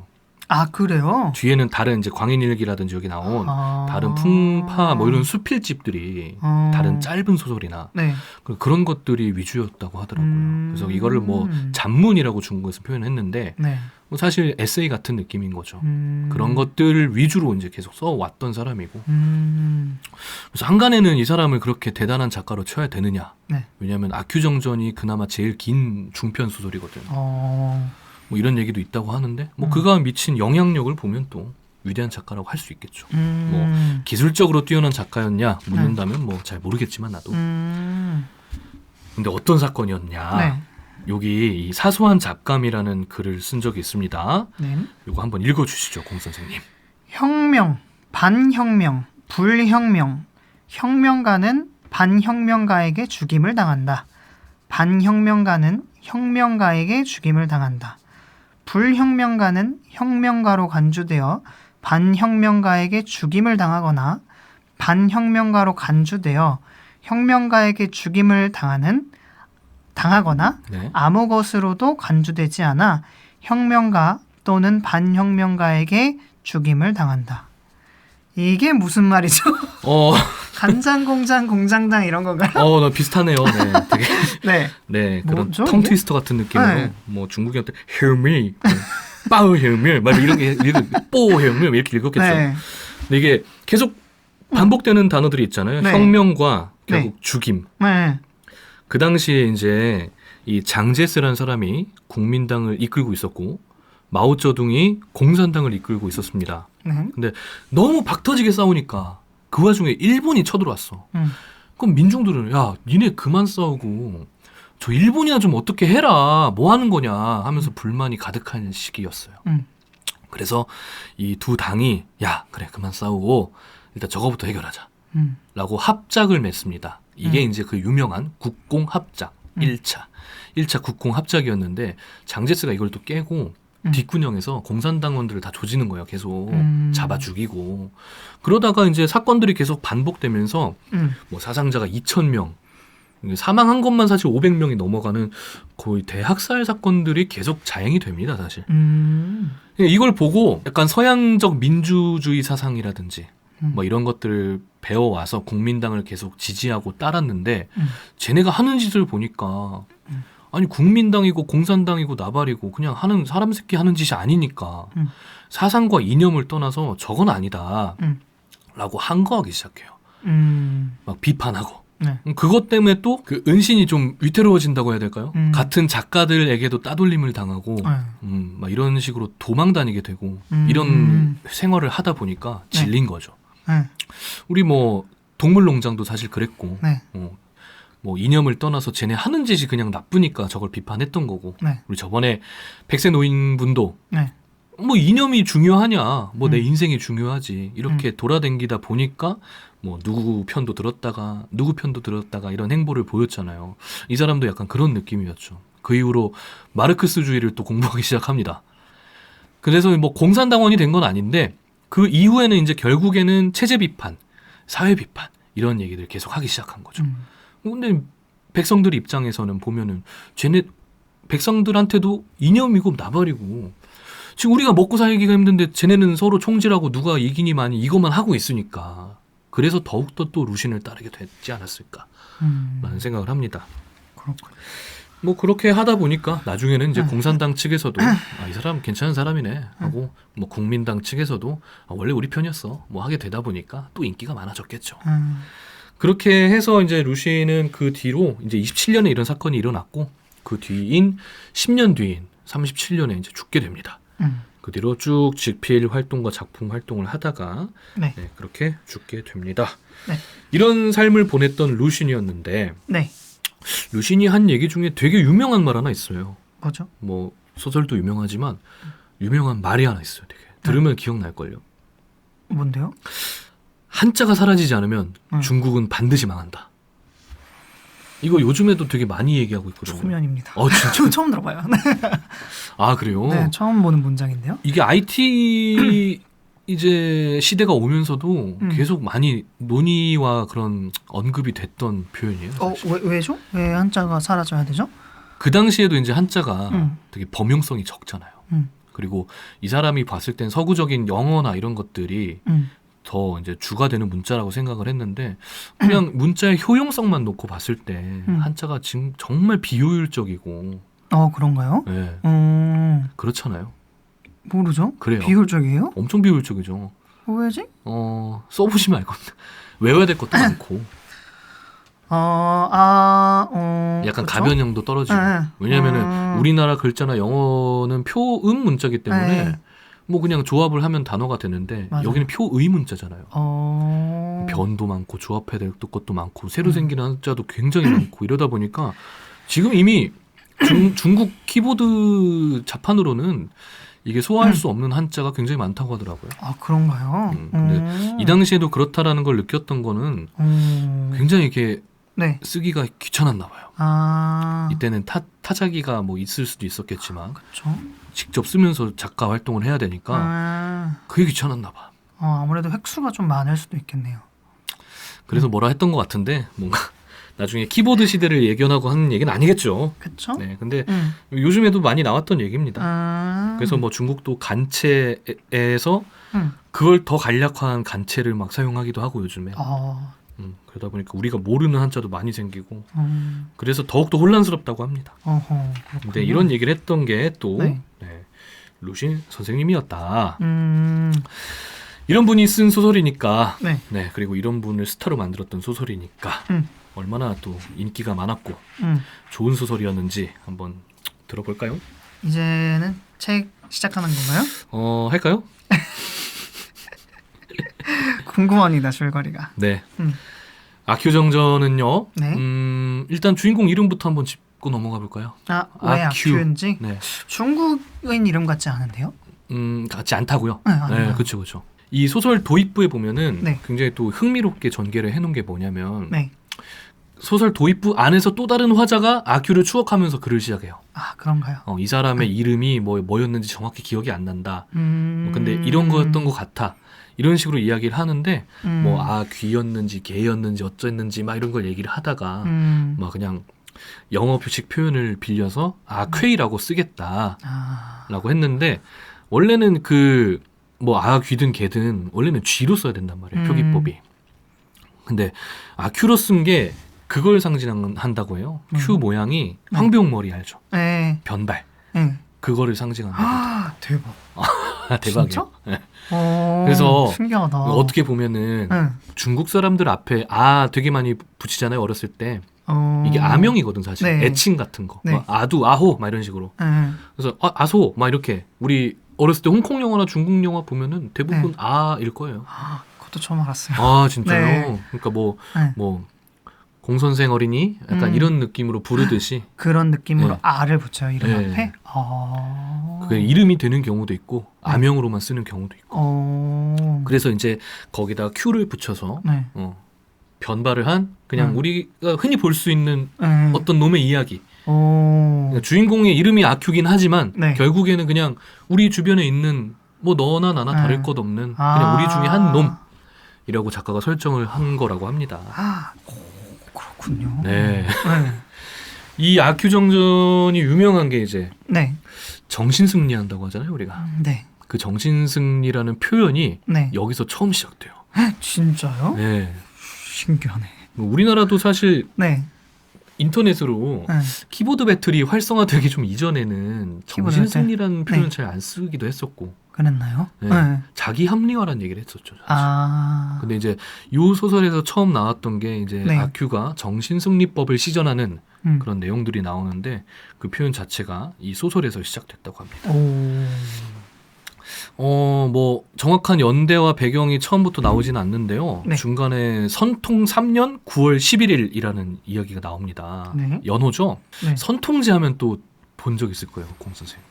S2: 아 그래요?
S1: 뒤에는 다른 이제 광인일기라든지 여기 나온 다른 풍파 뭐 이런 수필집들이 다른 짧은 소설이나
S2: 네.
S1: 그런 것들이 위주였다고 하더라고요. 그래서 이거를 뭐 잡문이라고 중국에서 표현했는데
S2: 네.
S1: 뭐 사실 에세이 같은 느낌인 거죠. 그런 것들 위주로 이제 계속 써왔던 사람이고 그래서 한간에는 이 사람을 그렇게 대단한 작가로 쳐야 되느냐.
S2: 네.
S1: 왜냐하면 악큐정전이 그나마 제일 긴 중편 소설이거든요. 뭐 이런 얘기도 있다고 하는데 뭐 그가 미친 영향력을 보면 또 위대한 작가라고 할 수 있겠죠. 뭐 기술적으로 뛰어난 작가였냐 묻는다면 뭐 잘 모르겠지만 나도. 근데 어떤 사건이었냐.
S2: 네.
S1: 여기 이 사소한 잡감이라는 글을 쓴 적이 있습니다.
S2: 네.
S1: 이거 한번 읽어주시죠, 공 선생님.
S2: 혁명, 반혁명, 불혁명. 혁명가는 반혁명가에게 죽임을 당한다. 반혁명가는 혁명가에게 죽임을 당한다. 불혁명가는 혁명가로 간주되어 반혁명가에게 죽임을 당하거나 반혁명가로 간주되어 혁명가에게 죽임을 당하거나
S1: 네.
S2: 아무 것으로도 간주되지 않아 혁명가 또는 반혁명가에게 죽임을 당한다. 이게 무슨 말이죠? 간장공장 공장장 이런 건가요?
S1: 나 비슷하네요. 네, 되게
S2: 네.
S1: 네 그런
S2: 뭐죠,
S1: 텅
S2: 이게?
S1: 트위스터 같은 느낌으로
S2: 네.
S1: 뭐 중국이한테 헬미, 빠우 헬미, 막 이런 게 뽀 헬미 이렇게 읽었겠죠.
S2: 네.
S1: 근데 이게 계속 반복되는 단어들이 있잖아요.
S2: 네.
S1: 혁명과 결국
S2: 네.
S1: 죽임.
S2: 네.
S1: 그 당시에 이제 이 장제스라는 사람이 국민당을 이끌고 있었고 마오쩌둥이 공산당을 이끌고 있었습니다.
S2: 네.
S1: 근데 너무 박터지게 싸우니까 그 와중에 일본이 쳐들어왔어. 그럼 민중들은 야 니네 그만 싸우고 저 일본이나 좀 어떻게 해라 뭐 하는 거냐 하면서 불만이 가득한 시기였어요. 그래서 이 두 당이 야 그래 그만 싸우고 일단 저거부터 해결하자 라고 합작을 맺습니다. 이게 이제 그 유명한 국공합작 1차 국공합작이었는데 장제스가 이걸 또 깨고 뒷군형에서 공산당원들을 다 조지는 거예요. 계속 잡아 죽이고 그러다가 이제 사건들이 계속 반복되면서 뭐 사상자가 2,000명 사망한 것만 사실 500명이 넘어가는 거의 대학살 사건들이 계속 자행이 됩니다. 사실 이걸 보고 약간 서양적 민주주의 사상이라든지 뭐 이런 것들을 배워와서 국민당을 계속 지지하고 따랐는데 쟤네가 하는 짓을 보니까 아니 국민당이고 공산당이고 나발이고 그냥 하는 사람 새끼 하는 짓이 아니니까 사상과 이념을 떠나서 저건 아니다 라고 항거하기 시작해요. 막 비판하고
S2: 네.
S1: 그것 때문에 또 그 은신이 좀 위태로워진다고 해야 될까요? 같은 작가들에게도 따돌림을 당하고 막 이런 식으로 도망 다니게 되고 이런 생활을 하다 보니까 질린 거죠. 우리 뭐 동물농장도 사실 그랬고
S2: 네.
S1: 뭐 이념을 떠나서 쟤네 하는 짓이 그냥 나쁘니까 저걸 비판했던 거고
S2: 네.
S1: 우리 저번에 백세 노인분도
S2: 네.
S1: 뭐 이념이 중요하냐 뭐 내 인생이 중요하지 이렇게 돌아다니다 보니까 뭐 누구 편도 들었다가 이런 행보를 보였잖아요. 이 사람도 약간 그런 느낌이었죠. 그 이후로 마르크스주의를 또 공부하기 시작합니다. 그래서 뭐 공산당원이 된 건 아닌데 그 이후에는 이제 결국에는 체제 비판, 사회 비판 이런 얘기들 계속 하기 시작한 거죠. 근데 백성들 입장에서는 보면은 쟤네 백성들한테도 이념이고 나발이고 지금 우리가 먹고 살기가 힘든데 쟤네는 서로 총질하고 누가 이기니 많이 이것만 하고 있으니까 그래서 더욱더 또 루신을 따르게 됐지 않았을까 라는 생각을 합니다.
S2: 그렇군요.
S1: 뭐 그렇게 하다 보니까 나중에는 이제 공산당 측에서도 이 사람 괜찮은 사람이네 하고 뭐 국민당 측에서도 원래 우리 편이었어 뭐 하게 되다 보니까 또 인기가 많아졌겠죠. 그렇게 해서 이제 루시는 그 뒤로 이제 27년에 이런 사건이 일어났고 그 뒤인 10년 뒤인 37년에 이제 죽게 됩니다. 그 뒤로 쭉 직필 활동과 작품 활동을 하다가
S2: 네.
S1: 네, 그렇게 죽게 됩니다.
S2: 네.
S1: 이런 삶을 보냈던 루신이었는데
S2: 네.
S1: 루신이 한 얘기 중에 되게 유명한 말 하나 있어요.
S2: 뭐죠?
S1: 뭐 소설도 유명하지만 유명한 말이 하나 있어요. 되게 들으면 기억날걸요.
S2: 뭔데요?
S1: 한자가 사라지지 않으면 중국은 반드시 망한다. 이거 요즘에도 되게 많이 얘기하고 있거든요.
S2: 초면입니다.
S1: 진짜?
S2: 처음 들어봐요.
S1: 아 그래요?
S2: 네, 처음 보는 문장인데요.
S1: 이게 IT 이제 시대가 오면서도 계속 많이 논의와 그런 언급이 됐던 표현이에요.
S2: 왜죠? 왜 한자가 사라져야 되죠?
S1: 그 당시에도 이제 한자가 되게 범용성이 적잖아요. 그리고 이 사람이 봤을 땐 서구적인 영어나 이런 것들이 더 이제 주가 되는 문자라고 생각을 했는데 그냥 문자의 효용성만 놓고 봤을 때 한자가 지금 정말 비효율적이고
S2: 그런가요?
S1: 네, 그렇잖아요.
S2: 모르죠?
S1: 그래요.
S2: 비효율적이에요?
S1: 엄청 비효율적이죠.
S2: 왜지?
S1: 써보시면 알 겁니다. 외워야 될 것도 많고 약간
S2: 그렇죠?
S1: 가변형도 떨어지고 왜냐하면은 우리나라 글자나 영어는 표음 문자기 때문에
S2: 네.
S1: 뭐 그냥 조합을 하면 단어가 되는데
S2: 맞아요.
S1: 여기는 표의 문자잖아요. 변도 많고 조합해야 될 것도 많고 새로 생기는 한자도 굉장히 많고 이러다 보니까 지금 이미 중국 키보드 자판으로는 이게 소화할 수 없는 한자가 굉장히 많다고 하더라고요.
S2: 그런가요?
S1: 근데 이 당시에도 그렇다라는 걸 느꼈던 거는 굉장히 이렇게
S2: 네.
S1: 쓰기가 귀찮았나 봐요. 이때는 타자기가 뭐 있을 수도 있었겠지만
S2: 그렇죠.
S1: 직접 쓰면서 작가 활동을 해야 되니까 그게 귀찮았나 봐.
S2: 아무래도 획수가 좀 많을 수도 있겠네요.
S1: 그래서 뭐라 했던 것 같은데 뭔가 나중에 키보드 시대를 예견하고 하는 얘기는 아니겠죠.
S2: 그렇죠.
S1: 네, 근데 요즘에도 많이 나왔던 얘기입니다. 그래서 뭐 중국도 간체에서 그걸 더 간략화한 간체를 막 사용하기도 하고 요즘에. 그러다 보니까 우리가 모르는 한자도 많이 생기고 그래서 더욱더 혼란스럽다고 합니다. 근데 이런 얘기를 했던 게 또 루신 선생님이었다. 이런 분이 쓴 소설이니까 네, 그리고 이런 분을 스타로 만들었던 소설이니까 얼마나 또 인기가 많았고 좋은 소설이었는지 한번 들어볼까요?
S2: 이제는 책 시작하는 건가요?
S1: 할까요?
S2: 궁금합니다. 줄거리가.
S1: 네. 아큐정전은요.
S2: 네.
S1: 일단 주인공 이름부터 한번 짚고 넘어가 볼까요?
S2: 왜 아큐인지?
S1: 네.
S2: 중국인 이름 같지 않은데요?
S1: 같지 않다고요?
S2: 네,
S1: 그렇죠, 그렇죠. 이 소설 도입부에 보면은 굉장히 또 흥미롭게 전개를 해놓은 게 뭐냐면 소설 도입부 안에서 또 다른 화자가 아큐를 추억하면서 글을 시작해요.
S2: 그런가요?
S1: 이 사람의 이름이 뭐였는지 정확히 기억이 안 난다. 근데 이런 거였던 것 같아. 이런 식으로 이야기를 하는데 귀였는지 개였는지 어쨌는지 막 이런 걸 얘기를 하다가 막 그냥 영어 표식 표현을 빌려서 쾌이라고 쓰겠다라고 했는데 원래는 귀든 개든 원래는 쥐로 써야 된단 말이에요. 표기법이. 근데 큐로 쓴 게 그걸 상징한다고 해요. 큐 모양이 황병머리 알죠? 변발. 그거를 상징한다.
S2: 대박.
S1: 대박이에요.
S2: 진짜?
S1: 네. 그래서
S2: 신기하다.
S1: 어떻게 보면은 중국 사람들 앞에 되게 많이 붙이잖아요. 어렸을 때. 이게 아명이거든 사실. 애칭 같은 거. 막 아두, 아호 막 이런 식으로. 그래서 아소 막 이렇게 우리 어렸을 때 홍콩 영화나 중국 영화 보면은 대부분 아일 거예요.
S2: 그것도 처음 알았어요.
S1: 진짜요? 그러니까 공선생 어린이 약간 이런 느낌으로 부르듯이
S2: 그런 느낌으로 아를 붙여요 이름 앞에.
S1: 그게 이름이 되는 경우도 있고 아명으로만 쓰는 경우도 있고. 그래서 이제 거기다 큐를 붙여서 변발을 한 그냥 우리가 흔히 볼 수 있는 어떤 놈의 이야기. 그러니까 주인공의 이름이 아큐긴 하지만 결국에는 그냥 우리 주변에 있는 너나 나나 다를 것 없는 그냥 우리 중에 한 놈이라고 작가가 설정을 한 거라고 합니다.
S2: 그렇군요.
S1: 네. 이 아큐정전이 유명한 게 이제 정신승리한다고 하잖아요, 우리가. 그 정신승리라는 표현이 여기서 처음 시작돼요.
S2: 진짜요?
S1: 네.
S2: 신기하네.
S1: 우리나라도 사실 인터넷으로 키보드 배틀이 활성화되기 좀 이전에는 정신승리라는 표현 잘 안 쓰기도 했었고.
S2: 그랬나요?
S1: 자기 합리화라는 얘기를 했었죠. 근데 이제 이 소설에서 처음 나왔던 게 이제 아큐가 정신승리법을 시전하는 그런 내용들이 나오는데 그 표현 자체가 이 소설에서 시작됐다고 합니다. 정확한 연대와 배경이 처음부터 나오지는 않는데요. 중간에 선통 3년 9월 11일이라는 이야기가 나옵니다. 연호죠. 선통제 하면 또 본 적 있을 거예요, 공 선생님.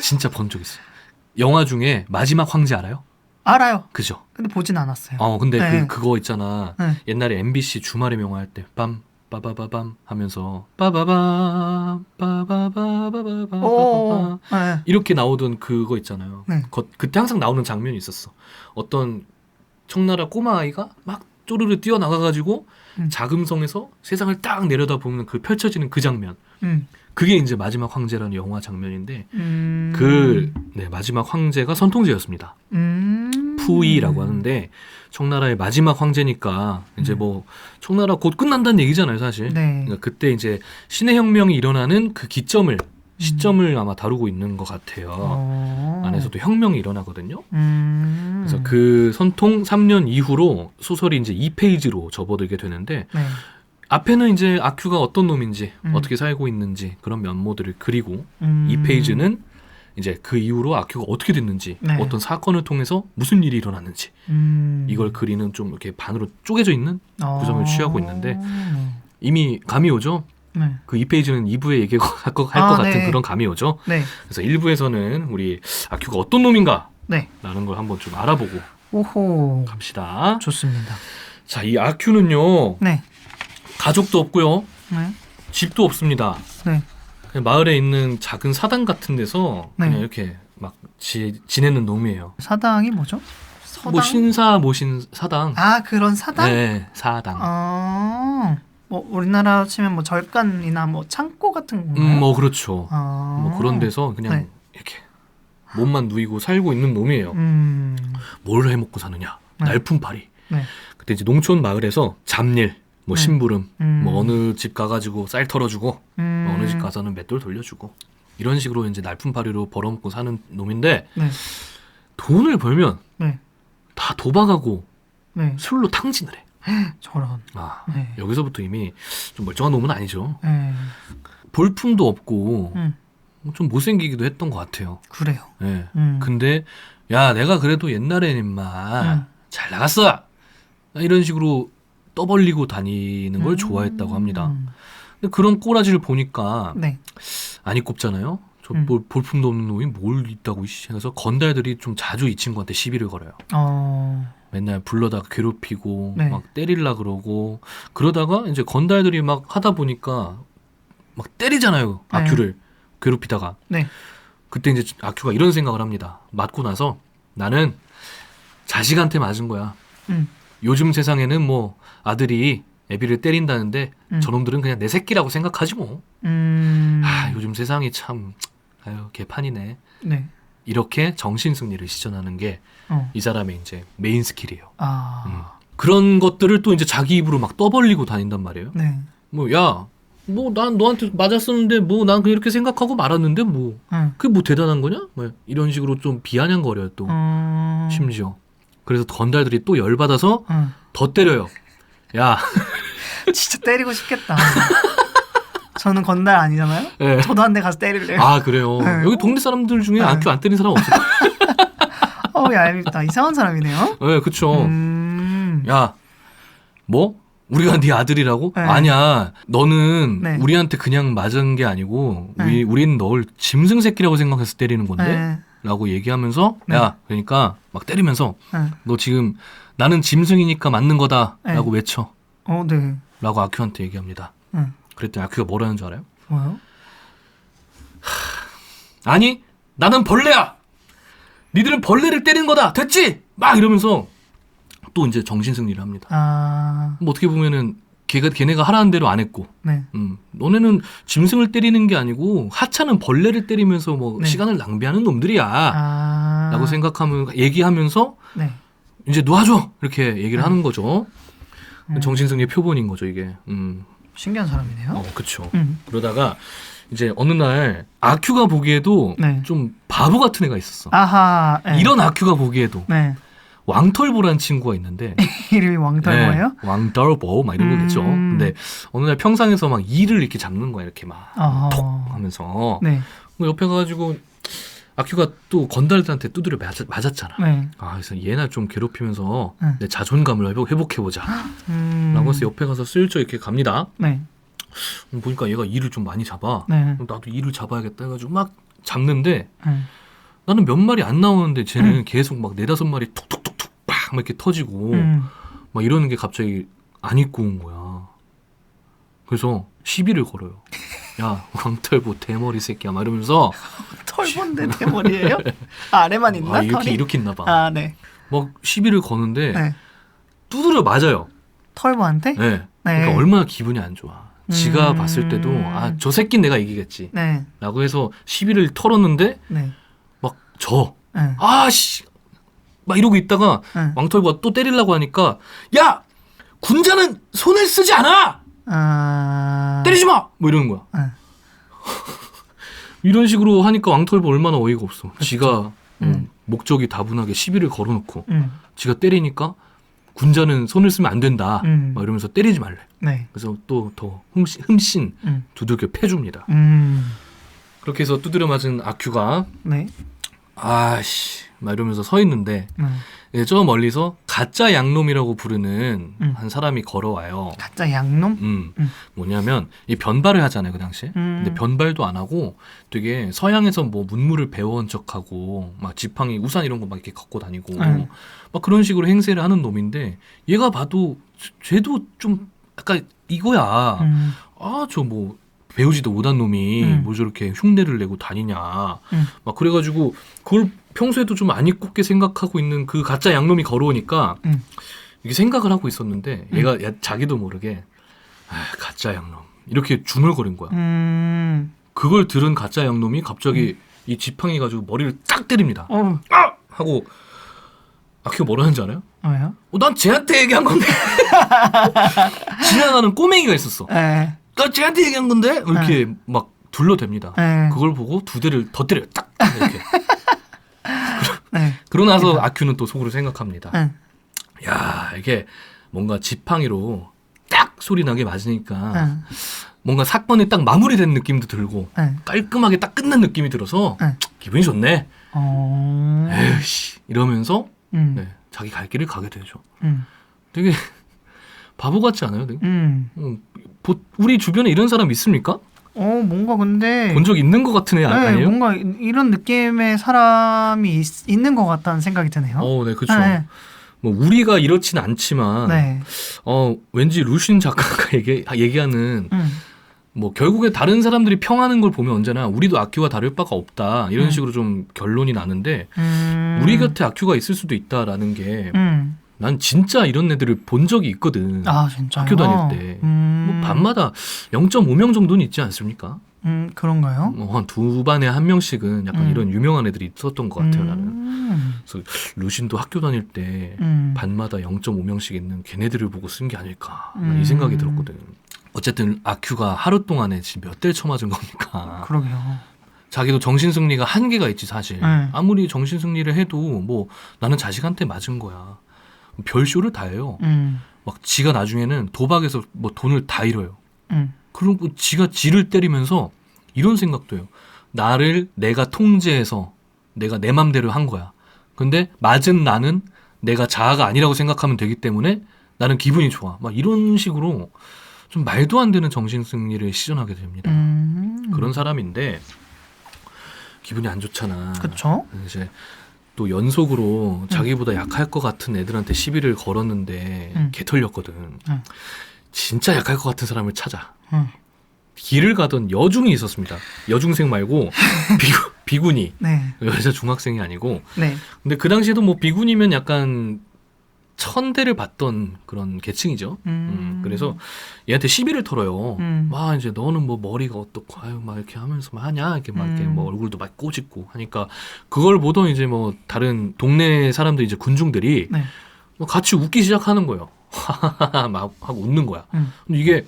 S1: 진짜 본 적 있어요. 영화 중에 마지막 황제 알아요?
S2: 알아요.
S1: 그죠?
S2: 근데 보진 않았어요.
S1: 근데 그거 있잖아. 옛날에 MBC 주말의 명화 할 때 빰 빠바바밤 하면서 빠바밤 빠바바바바바바 이렇게 나오던 그거 있잖아요. 그때 항상 나오는 장면이 있었어. 어떤 청나라 꼬마 아이가 막 쪼르르 뛰어나가가지고 자금성에서 세상을 딱 내려다보면 그 펼쳐지는 그 장면. 그게 이제 마지막 황제라는 영화 장면인데 마지막 황제가 선통제였습니다. 푸이라고 하는데 청나라의 마지막 황제니까 이제 청나라 곧 끝난다는 얘기잖아요, 사실. 그러니까 그때 이제 신의 혁명이 일어나는 그 시점을 아마 다루고 있는 것 같아요. 안에서도 혁명이 일어나거든요. 그래서 그 선통 3년 이후로 소설이 이제 2페이지로 접어들게 되는데 앞에는 이제 아큐가 어떤 놈인지 어떻게 살고 있는지 그런 면모들을 그리고 2페이지는 이제 그 이후로 아큐가 어떻게 됐는지 어떤 사건을 통해서 무슨 일이 일어났는지 이걸 그리는 좀 이렇게 반으로 쪼개져 있는 구성을 취하고 있는데 이미 감이 오죠. 그 2페이지는 2부에 얘기할 것 같은 그런 감이 오죠. 그래서 1부에서는 우리 아큐가 어떤 놈인가 라는 걸 한번 좀 알아보고 갑시다.
S2: 좋습니다.
S1: 자, 이 아큐는요 가족도 없고요 집도 없습니다. 그냥 마을에 있는 작은 사당 같은 데서
S2: 네.
S1: 그냥 이렇게 막 지내는 놈이에요.
S2: 사당이 뭐죠? 서당?
S1: 뭐 신사 모신 사당.
S2: 아, 그런 사당?
S1: 네, 사당.
S2: 뭐 우리나라 치면 뭐 절간이나 뭐 창고 같은 건가요?
S1: 뭐 그렇죠.
S2: 아.
S1: 뭐 그런 데서 그냥
S2: 네.
S1: 이렇게 몸만 누이고 살고 있는 놈이에요. 뭘 해먹고 사느냐?
S2: 네.
S1: 날품팔이.
S2: 네.
S1: 그때 이제 농촌 마을에서 잡일, 뭐
S2: 네.
S1: 심부름, 뭐
S2: 음.
S1: 어느 집 가가지고 쌀 털어주고, 뭐 어느 집 가서는 맷돌 돌려주고 이런 식으로 이제 날품팔이로 벌어먹고 사는 놈인데
S2: 네.
S1: 돈을 벌면
S2: 네.
S1: 다 도박하고
S2: 네.
S1: 술로 탕진을 해.
S2: 저런.
S1: 아,
S2: 네.
S1: 여기서부터 이미 좀 멀쩡한 놈은 아니죠.
S2: 네.
S1: 볼품도 없고
S2: 음.
S1: 좀 못생기기도 했던 것 같아요.
S2: 그래요.
S1: 예.
S2: 음.
S1: 근데 야 내가 그래도 옛날엔 임마 잘 나갔어 이런 식으로 떠벌리고 다니는 걸 좋아했다고 합니다. 근데 그런 꼬라지를 보니까
S2: 네.
S1: 안 이꼽잖아요. 저 볼품도 없는 놈이 뭘 있다고 해서 건달들이 좀 자주 이 친구한테 시비를 걸어요. 맨날 불러다가 괴롭히고
S2: 네.
S1: 막 때릴라 그러고 그러다가 이제 건달들이 막 하다 보니까 막 때리잖아요.
S2: 네.
S1: 아큐를 괴롭히다가.
S2: 네.
S1: 그때 이제 아큐가 이런 생각을 합니다. 맞고 나서 나는 자식한테 맞은 거야. 요즘 세상에는 뭐 아들이 애비를 때린다는데 저놈들은 그냥 내 새끼라고 생각하지 뭐. 아, 요즘 세상이 참 아유 개판이네.
S2: 네.
S1: 이렇게 정신 승리를 시전하는 게 이 사람의 이제 메인 스킬이에요. 그런 것들을 또 이제 자기 입으로 막 떠벌리고 다닌단 말이에요.
S2: 네.
S1: 뭐 야, 뭐 난 너한테 맞았었는데 뭐 난 그냥 이렇게 생각하고 말았는데 뭐 그게 뭐 대단한 거냐? 뭐 이런 식으로 좀 비아냥거려요 또 심지어. 그래서 건달들이 또 열받아서 더 때려요. 야,
S2: 진짜 때리고 싶겠다. 저는 건달 아니잖아요.
S1: 네.
S2: 저도 한 대 가서 때릴래요.
S1: 아 그래요.
S2: 네.
S1: 여기 동네 사람들 중에
S2: 네.
S1: 아큐 안 때린 사람 없어요.
S2: 얄밉다. 이상한 사람이네요.
S1: 네, 그쵸. 야, 뭐? 우리가 네 아들이라고?
S2: 네.
S1: 아니야. 너는
S2: 네.
S1: 우리한테 그냥 맞은 게 아니고
S2: 네.
S1: 우리는 널 짐승 새끼라고 생각해서 때리는 건데?
S2: 네.
S1: 라고 얘기하면서
S2: 네.
S1: 야, 그러니까 막 때리면서
S2: 네.
S1: 너 지금 나는 짐승이니까 맞는 거다 라고
S2: 네.
S1: 외쳐.
S2: 네.
S1: 라고 아큐한테 얘기합니다. 그랬더니 아큐가 뭐라는 줄 알아요?
S2: 뭐요?
S1: 아니, 나는 벌레야! 니들은 벌레를 때리는 거다! 됐지? 막 이러면서 또 이제 정신승리를 합니다. 뭐 어떻게 보면은 걔네가 하라는 대로 안 했고,
S2: 네.
S1: 너네는 짐승을 때리는 게 아니고 하찮은 벌레를 때리면서 뭐
S2: 네.
S1: 시간을 낭비하는 놈들이야. 라고 생각하면 얘기하면서
S2: 네.
S1: 이제 놔줘 이렇게 얘기를 하는 거죠. 정신승리의 표본인 거죠 이게.
S2: 신기한 사람이네요.
S1: 그렇죠. 그러다가 이제 어느 날 아큐가 보기에도
S2: 네.
S1: 좀 바보 같은 애가 있었어.
S2: 아하. 네.
S1: 이런 아큐가 보기에도
S2: 네.
S1: 왕털보라는 친구가 있는데
S2: 이름이 왕털보예요?
S1: 네, 왕털보 막 이런 거겠죠. 근데 어느 날 평상에서 막 이를 이렇게 잡는 거야 이렇게 막 톡 하면서.
S2: 네.
S1: 옆에 가가지고 아큐가 또 건달들한테 두드려 맞았잖아.
S2: 네.
S1: 그래서 얘나 좀 괴롭히면서 내 자존감을 회복해보자. 라고 해서 옆에 가서 슬쩍 이렇게 갑니다.
S2: 네.
S1: 보니까 얘가 이를 좀 많이 잡아.
S2: 네.
S1: 나도 이를 잡아야겠다 해가지고 막 잡는데 나는 몇 마리 안 나오는데 쟤는 계속 막 4-5마리 툭툭툭툭 막 이렇게 터지고 막 이러는 게 갑자기 안 입고 온 거야. 그래서 시비를 걸어요. 야, 왕털보 대머리 새끼야 막 이러면서.
S2: 털보인데 대머리예요? 아래만 있나? 털이?
S1: 이렇게 있나 봐.
S2: 네.
S1: 막 시비를 거는데
S2: 네.
S1: 두드려 맞아요.
S2: 털보한테?
S1: 네. 그러니까 얼마나 기분이 안 좋아. 지가 봤을 때도 저 새끼는 내가 이기겠지.
S2: 네.
S1: 라고 해서 시비를 털었는데
S2: 네.
S1: 막 져.
S2: 네.
S1: 아씨. 막 이러고 있다가 왕털보가 또 때리려고 하니까 야! 군자는 손을 쓰지 않아! 때리지 마! 뭐 이러는 거야. 이런 식으로 하니까 왕털보 얼마나 어이가 없어. 그쵸. 지가 목적이 다분하게 시비를 걸어놓고 지가 때리니까 군자는 손을 쓰면 안 된다. 막 이러면서 때리지 말래.
S2: 네.
S1: 그래서 또 더 흠씬 두들겨 패줍니다. 그렇게 해서 두드려 맞은 아큐가
S2: 네.
S1: 아씨 막 이러면서 서 있는데 저 멀리서 가짜 양놈이라고 부르는 한 사람이 걸어와요.
S2: 가짜 양놈?
S1: 뭐냐면 이 변발을 하잖아요 그 당시에. 근데 변발도 안 하고 되게 서양에서 뭐 문물을 배워온 척하고 막 지팡이 우산 이런 거 막 이렇게 갖고 다니고 막 그런 식으로 행세를 하는 놈인데 얘가 봐도 쟤도 좀 약간 이거야. 저 뭐 배우지도 못한 놈이 뭐 저렇게 흉내를 내고 다니냐. 막 그래가지고 그걸 평소에도 좀 안 이쁘게 생각하고 있는 그 가짜 양놈이 걸어오니까 이게 생각을 하고 있었는데 얘가 자기도 모르게 가짜 양놈 이렇게 중얼거린 거야. 그걸 들은 가짜 양놈이 갑자기 이 지팡이 가지고 머리를 딱 때립니다. 아! 하고 아큐가 뭐라는 줄 알아요?
S2: 왜요?
S1: 난 쟤한테 얘기한 건데. 지나가는 꼬맹이가 있었어. 나 쟤한테 얘기한 건데 이렇게 막 둘러댑니다. 그걸 보고 두 대를 더 때려요. 딱 이렇게. 그러고 나서 아큐는 또 속으로 생각합니다. 야, 이게 뭔가 지팡이로 딱 소리 나게 맞으니까 뭔가 사건이 딱 마무리된 느낌도 들고 깔끔하게 딱 끝난 느낌이 들어서 기분이 좋네. 에이씨 이러면서 자기 갈 길을 가게 되죠. 되게 바보 같지 않아요? 되게? 우리 주변에 이런 사람 있습니까?
S2: 뭔가 근데
S1: 본 적 있는 것 같은 애 아니에요?
S2: 뭔가 이런 느낌의 사람이 있는 것 같다는 생각이 드네요.
S1: 네, 그렇죠. 뭐 우리가 이렇진 않지만, 왠지 루신 작가가 얘기하는 뭐 결국에 다른 사람들이 평하는 걸 보면 언제나 우리도 아큐와 다를 바가 없다 이런 식으로 좀 결론이 나는데 우리 곁에 아큐가 있을 수도 있다라는 게. 난 진짜 이런 애들을 본 적이 있거든.
S2: 진짜요?
S1: 학교 다닐 때. 뭐 반마다 0.5명 정도는 있지 않습니까?
S2: 그런가요?
S1: 한 두 반에 한 명씩은 약간 이런 유명한 애들이 있었던 것 같아요, 나는. 그래서 루신도 학교 다닐 때 반마다 0.5명씩 있는 걔네들을 보고 쓴 게 아닐까. 이 생각이 들었거든. 어쨌든 아큐가 하루 동안에 지금 몇 대를 쳐맞은 겁니까?
S2: 그러게요.
S1: 자기도 정신승리가 한계가 있지, 사실. 아무리 정신승리를 해도 뭐 나는 자식한테 맞은 거야. 별쇼를 다 해요. 막 지가 나중에는 도박에서 뭐 돈을 다 잃어요. 그리고 지가 지를 때리면서 이런 생각도 해요. 나를 내가 통제해서 내가 내 맘대로 한 거야. 근데 맞은 나는 내가 자아가 아니라고 생각하면 되기 때문에 나는 기분이 좋아. 막 이런 식으로 좀 말도 안 되는 정신승리를 시전하게 됩니다. 그런 사람인데 기분이 안 좋잖아.
S2: 그렇죠.
S1: 이제 또 연속으로 자기보다 약할 것 같은 애들한테 시비를 걸었는데 개 털렸거든. 진짜 약할 것 같은 사람을 찾아. 길을 가던 여중이 있었습니다. 여중생 말고 비구니. 여자 중학생이 아니고. 근데 그 당시에도 뭐 비구니면 약간 천대를 받던 그런 계층이죠. 그래서 얘한테 시비를 털어요. 막 이제 너는 뭐 머리가 어떻고 막 이렇게 하면서 막 하냐 이렇게 막 이렇게 뭐 얼굴도 막 꼬집고 하니까 그걸 보던 이제 뭐 다른 동네 사람들 이제 군중들이 뭐 같이 웃기 시작하는 거예요. 막 하고 웃는 거야. 근데 이게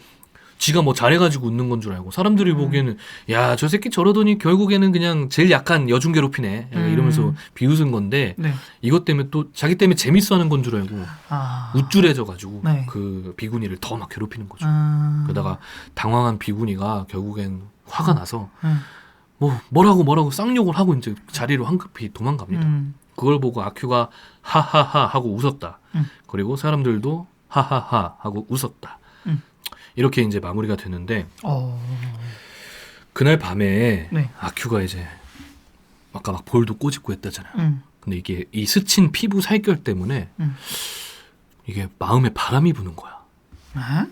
S1: 지가 뭐 잘해가지고 웃는 건 줄 알고 사람들이 보기에는 야, 저 새끼 저러더니 결국에는 그냥 제일 약한 여중 괴롭히네 이러면서 비웃은 건데 이것 때문에 또 자기 때문에 재밌어하는 건 줄 알고 우쭐해져가지고 그 비구니를 더 막 괴롭히는 거죠. 그러다가 당황한 비구니가 결국엔 화가 나서 뭐라고 쌍욕을 하고 이제 자리로 황급히 도망갑니다. 그걸 보고 아큐가 하하하 하고 웃었다. 그리고 사람들도 하하하 하고 웃었다. 이렇게 이제 마무리가 되는데 그날 밤에 아큐가 이제 아까 막 볼도 꼬집고 했다잖아요. 근데 이게 이 스친 피부 살결 때문에 이게 마음에 바람이 부는 거야.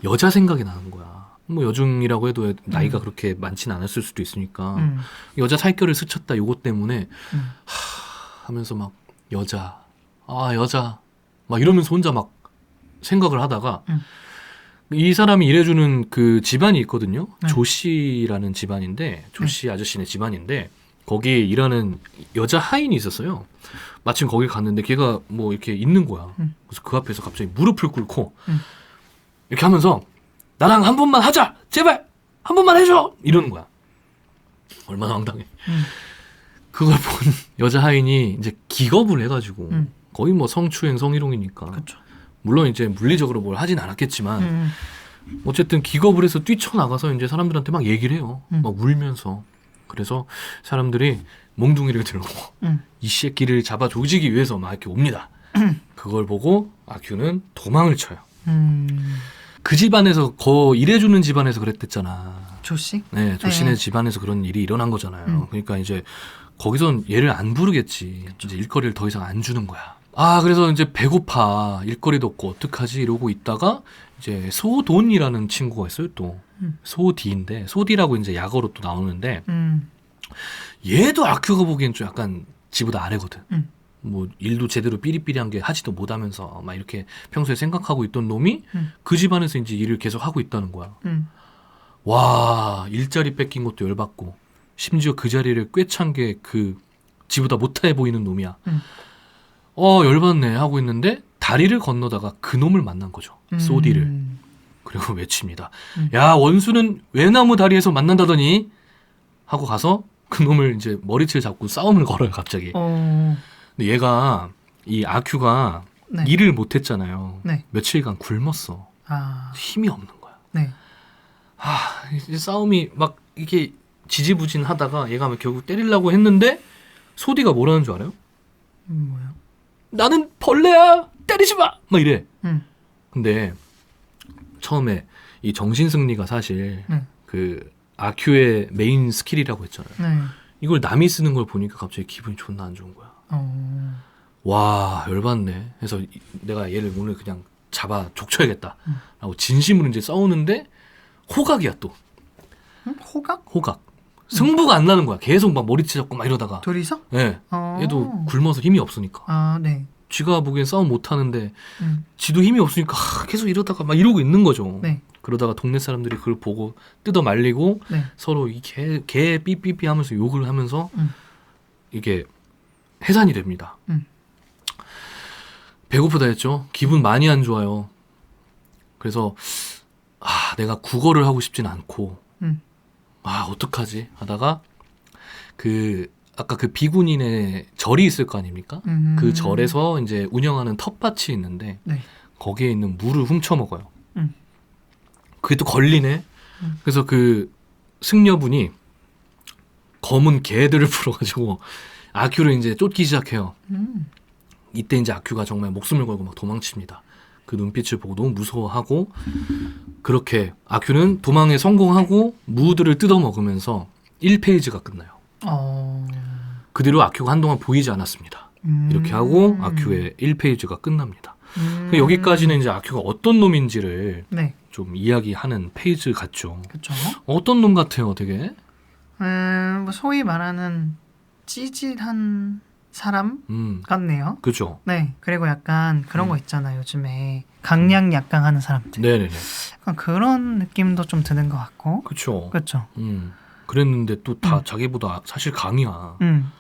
S1: 여자 생각이 나는 거야. 뭐 여중이라고 해도 나이가 그렇게 많지는 않았을 수도 있으니까 여자 살결을 스쳤다 요것 때문에 하면서 막 여자 막 이러면서 혼자 막 생각을 하다가 이 사람이 일해주는 그 집안이 있거든요. 조씨라는 집안인데 조씨 아저씨네 집안인데 거기에 일하는 여자 하인이 있었어요. 마침 거기 갔는데 걔가 뭐 이렇게 있는 거야. 그래서 그 앞에서 갑자기 무릎을 꿇고 이렇게 하면서 나랑 한 번만 하자 제발 한 번만 해줘 이러는 거야. 얼마나 황당해. 그걸 본 여자 하인이 이제 기겁을 해가지고 거의 뭐 성추행 성희롱이니까
S2: 그쵸.
S1: 물론 이제 물리적으로 뭘 하진 않았겠지만 어쨌든 기겁을 해서 뛰쳐나가서 이제 사람들한테 막 얘기를 해요. 막 울면서. 그래서 사람들이 몽둥이를 들고 이 새끼를 잡아 조지기 위해서 막 이렇게 옵니다. 그걸 보고 아큐는 도망을 쳐요. 그 집안에서 일해주는 집안에서 그랬댔잖아.
S2: 조씨?
S1: 네, 조씨네 집안에서 그런 일이 일어난 거잖아요. 그러니까 이제 거기선 얘를 안 부르겠지. 이제 일거리를 더 이상 안 주는 거야. 그래서 이제 배고파 일거리도 없고 어떡하지 이러고 있다가 이제 소돈이라는 친구가 있어요 또. 소디인데 소디라고 이제 약어로 또 나오는데 얘도 아큐가 보기엔 좀 약간 지보다 아래거든. 뭐 일도 제대로 삐리삐리한 게 하지도 못하면서 막 이렇게 평소에 생각하고 있던 놈이 그 집안에서 이제 일을 계속 하고 있다는 거야. 와, 일자리 뺏긴 것도 열받고 심지어 그 자리를 꿰찬 게 그 지보다 못해 보이는 놈이야. 열받네 하고 있는데 다리를 건너다가 그 놈을 만난 거죠. 소디를. 그리고 외칩니다. 야, 원수는 외나무 다리에서 만난다더니 하고 가서 그 놈을 이제 머리채를 잡고 싸움을 걸어요, 갑자기. 근데 얘가 이 아큐가
S2: 네.
S1: 일을 못 했잖아요.
S2: 네.
S1: 며칠간 굶었어. 힘이 없는 거야.
S2: 네.
S1: 이제 싸움이 막 이렇게 지지부진 하다가 얘가 막 결국 때리려고 했는데 소디가 뭐라는 줄 알아요?
S2: 뭐야?
S1: 나는 벌레야! 때리지 마! 막 이래. 근데 처음에 이 정신승리가 사실 그 아큐의 메인 스킬이라고 했잖아요.
S2: 네.
S1: 이걸 남이 쓰는 걸 보니까 갑자기 기분이 존나 안 좋은 거야. 와, 열받네. 그래서 내가 얘를 오늘 그냥 잡아 족쳐야겠다. 라고 진심으로 이제 싸우는데 호각이야 또.
S2: 호각?
S1: 호각. 승부가 안 나는 거야. 계속 막 머리채 잡고 막 이러다가.
S2: 둘이서?
S1: 네. 얘도 굶어서 힘이 없으니까.
S2: 네.
S1: 쥐가 보기엔 싸움 못 하는데 쥐도 힘이 없으니까 계속 이러다가 막 이러고 있는 거죠.
S2: 네.
S1: 그러다가 동네 사람들이 그걸 보고 뜯어 말리고
S2: 네.
S1: 서로 이 개 삐삐삐 하면서 욕을 하면서 이게 해산이 됩니다. 배고프다 했죠. 기분 많이 안 좋아요. 그래서 내가 국어를 하고 싶진 않고 어떡하지 하다가 아까 그 비군인의 절이 있을 거 아닙니까? 그 절에서 이제 운영하는 텃밭이 있는데
S2: 네.
S1: 거기에 있는 물을 훔쳐 먹어요. 그게 또 걸리네. 그래서 그 승려분이 검은 개들을 풀어가지고 아큐를 이제 쫓기 시작해요. 이때 이제 아큐가 정말 목숨을 걸고 막 도망칩니다. 그 눈빛을 보고 너무 무서워하고 그렇게 아큐는 도망에 성공하고 무들을 뜯어먹으면서 1페이지가 끝나요. 그 뒤로 아큐가 한동안 보이지 않았습니다. 이렇게 하고 아큐의 1페이지가 끝납니다. 여기까지는 이제 아큐가 어떤 놈인지를
S2: 네.
S1: 좀 이야기하는 페이지 같죠.
S2: 그렇죠.
S1: 어떤 놈 같아요, 되게?
S2: 뭐 소위 말하는 찌질한 사람 같네요.
S1: 그죠.
S2: 네. 그리고 약간 그런 거 있잖아요. 요즘에 강약약강하는 사람들.
S1: 네네네.
S2: 약간 그런 느낌도 좀 드는 것 같고.
S1: 그렇죠.
S2: 그렇죠.
S1: 그랬는데 또 다 자기보다 사실 강이야. 그러니까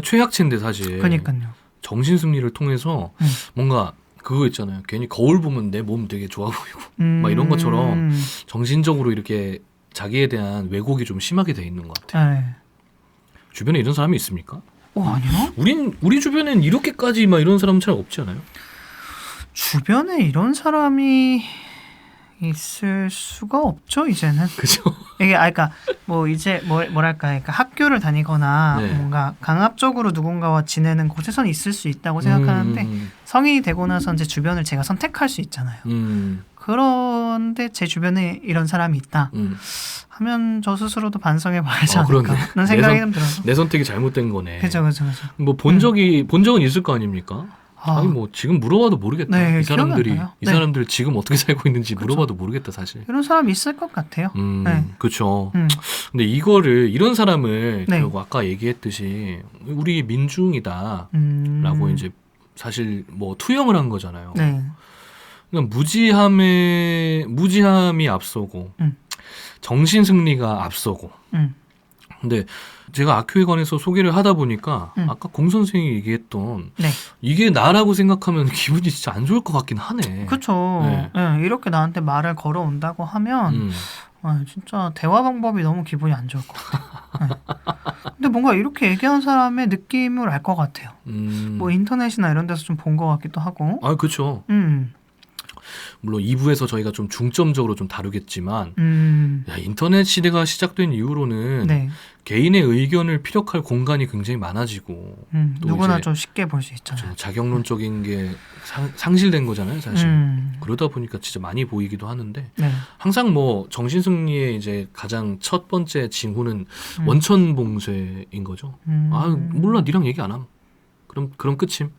S1: 최약체인데 사실.
S2: 그러니까요.
S1: 정신승리를 통해서 뭔가 그거 있잖아요. 괜히 거울 보면 내 몸 되게 좋아 보이고 막 이런 것처럼 정신적으로 이렇게 자기에 대한 왜곡이 좀 심하게 돼 있는 것 같아요.
S2: 네.
S1: 주변에 이런 사람이 있습니까?
S2: 아니요.
S1: 우리 주변엔 이렇게까지 막 이런 사람은 잘 없지 않아요?
S2: 주변에 이런 사람이 있을 수가 없죠, 이제는.
S1: 그죠?
S2: 이게 그러니까 뭐 이제 뭐랄까, 그러니까 학교를 다니거나
S1: 네.
S2: 뭔가 강압적으로 누군가와 지내는 곳에선 있을 수 있다고 생각하는데 성인이 되고 나서 이제 주변을 제가 선택할 수 있잖아요. 그런데 제 주변에 이런 사람이 있다 하면 저 스스로도 반성해 봐야지 않을까 라는 생각이 좀 들어서.
S1: 내 선택이 잘못된 거네.
S2: 그죠.
S1: 뭐 본 적은 있을 거 아닙니까? 아니 뭐 지금 물어봐도 모르겠다.
S2: 네,
S1: 이 사람들이
S2: 기억이 안 나요.
S1: 이
S2: 네.
S1: 사람들 지금 어떻게 살고 있는지
S2: 그쵸.
S1: 물어봐도 모르겠다 사실.
S2: 이런 사람이 있을 것 같아요. 네.
S1: 그렇죠. 근데 이런 사람을
S2: 네.
S1: 결국 아까 얘기했듯이 우리 민중이다라고 이제 사실 뭐 투영을 한 거잖아요.
S2: 네.
S1: 그러니까 무지함이 앞서고 정신 승리가 앞서고. 근데 제가 아큐에 관해서 소개를 하다 보니까 아까 공 선생이 얘기했던
S2: 네.
S1: 이게 나라고 생각하면 기분이 진짜 안 좋을 것 같긴 하네.
S2: 그렇죠.
S1: 네.
S2: 네, 이렇게 나한테 말을 걸어온다고 하면 진짜 대화 방법이 너무 기분이 안 좋을 것 같아요. 네. 근데 뭔가 이렇게 얘기하는 사람의 느낌을 알 것 같아요. 뭐 인터넷이나 이런 데서 좀 본 것 같기도 하고.
S1: 그렇죠. 물론 2부에서 저희가 좀 중점적으로 좀 다루겠지만 인터넷 시대가 시작된 이후로는
S2: 네.
S1: 개인의 의견을 피력할 공간이 굉장히 많아지고 또
S2: 누구나
S1: 이제
S2: 좀 쉽게 볼 수 있잖아요.
S1: 자격론적인 게 상실된 거잖아요, 사실. 그러다 보니까 진짜 많이 보이기도 하는데
S2: 네.
S1: 항상 뭐 정신승리의 이제 가장 첫 번째 징후는 원천봉쇄인 거죠. 몰라, 니랑 얘기 안 함. 그럼 끝임.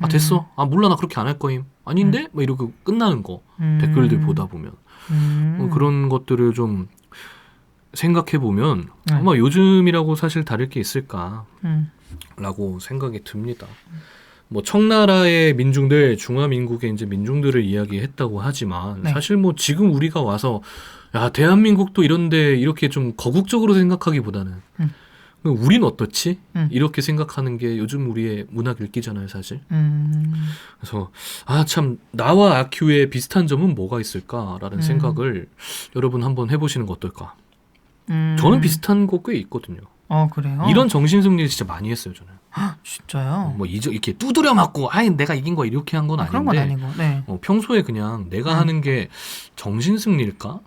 S1: 됐어. 몰라, 나 그렇게 안 할 거임. 아닌데? 막 이러고 끝나는 거. 댓글들 보다 보면. 그런 것들을 좀 생각해 보면 아마 요즘이라고 사실 다를 게 있을까라고 생각이 듭니다. 뭐 청나라의 민중들, 중화민국의 이제 민중들을 이야기했다고 하지만
S2: 네.
S1: 사실 뭐 지금 우리가 와서 야 대한민국도 이런데 이렇게 좀 거국적으로 생각하기보다는 우린 어떻지? 이렇게 생각하는 게 요즘 우리의 문학 읽기잖아요, 사실. 그래서 참 나와 아큐의 비슷한 점은 뭐가 있을까라는 생각을 여러분 한번 해보시는 거 어떨까? 저는 비슷한 거 꽤 있거든요.
S2: 그래요?
S1: 이런 정신승리 진짜 많이 했어요, 저는.
S2: 진짜요?
S1: 뭐 이렇게 두드려 맞고 내가 이긴 거 이렇게 한 건 아닌데
S2: 그런 건 아니고. 네.
S1: 평소에 그냥 내가 하는 게 정신승리일까?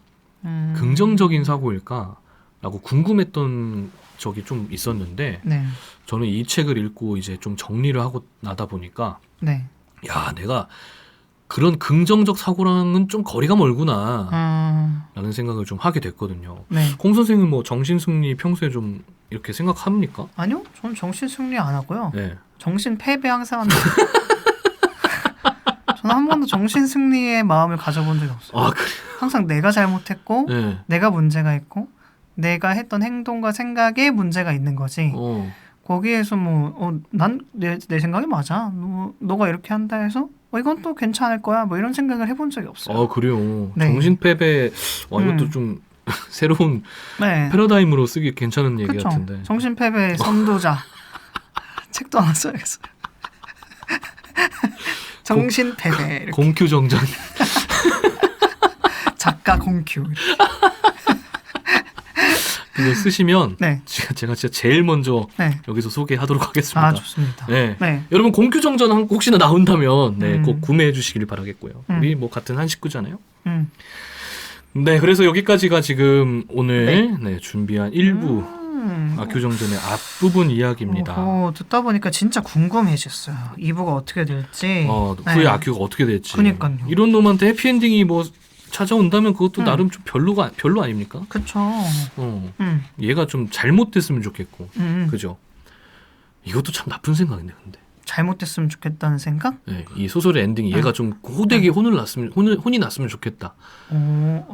S1: 긍정적인 사고일까?라고 궁금했던 적이 좀 있었는데
S2: 네.
S1: 저는 이 책을 읽고 이제 좀 정리를 하고 나다 보니까
S2: 네.
S1: 야 내가 그런 긍정적 사고랑은 좀 거리가 멀구나 라는 생각을 좀 하게 됐거든요.
S2: 네.
S1: 공 선생은 뭐 정신승리 평소에 좀 이렇게 생각합니까?
S2: 아니요, 저는 정신 승리 안 하고요.
S1: 네.
S2: 정신 패배 항상 합니다. 저는 한 번도 정신 승리의 마음을 가져본 적이 없어요.
S1: 그래.
S2: 항상 내가 잘못했고,
S1: 네.
S2: 내가 문제가 있고, 내가 했던 행동과 생각에 문제가 있는 거지. 거기에서 난 내 생각이 맞아. 너가 이렇게 한다 해서 이건 또 괜찮을 거야. 뭐 이런 생각을 해본 적이 없어요.
S1: 그래요.
S2: 네.
S1: 정신패배 이것도 좀 새로운
S2: 네.
S1: 패러다임으로 쓰기 괜찮은 얘기
S2: 그쵸?
S1: 같은데.
S2: 정신패배의 선도자. 책도 하나 써야겠어요. 정신패배. 이렇게.
S1: 공큐정전.
S2: 작가 공큐.
S1: 그거 쓰시면
S2: 네.
S1: 제가 진짜 제일 먼저
S2: 네.
S1: 여기서 소개하도록 하겠습니다.
S2: 좋습니다.
S1: 네.
S2: 네.
S1: 여러분 공큐정전 혹시나 나온다면 꼭 구매해 주시길 바라겠고요. 우리 뭐 같은 한 식구잖아요. 네, 그래서 여기까지가 지금 오늘 준비한 일부 아큐정전의 앞부분 이야기입니다.
S2: 듣다 보니까 진짜 궁금해졌어요. 2부가 어떻게 될지.
S1: 후에 아큐가 어떻게 될지.
S2: 그러니까요.
S1: 이런 놈한테 해피엔딩이 뭐 찾아온다면 그것도 나름 좀 별로 아닙니까?
S2: 그쵸.
S1: 얘가 좀 잘못됐으면 좋겠고, 그죠? 이것도 참 나쁜 생각인데, 근데.
S2: 잘못됐으면 좋겠다는 생각?
S1: 네, 이 소설의 엔딩이 얘가 좀 호되게 혼이 났으면 좋겠다.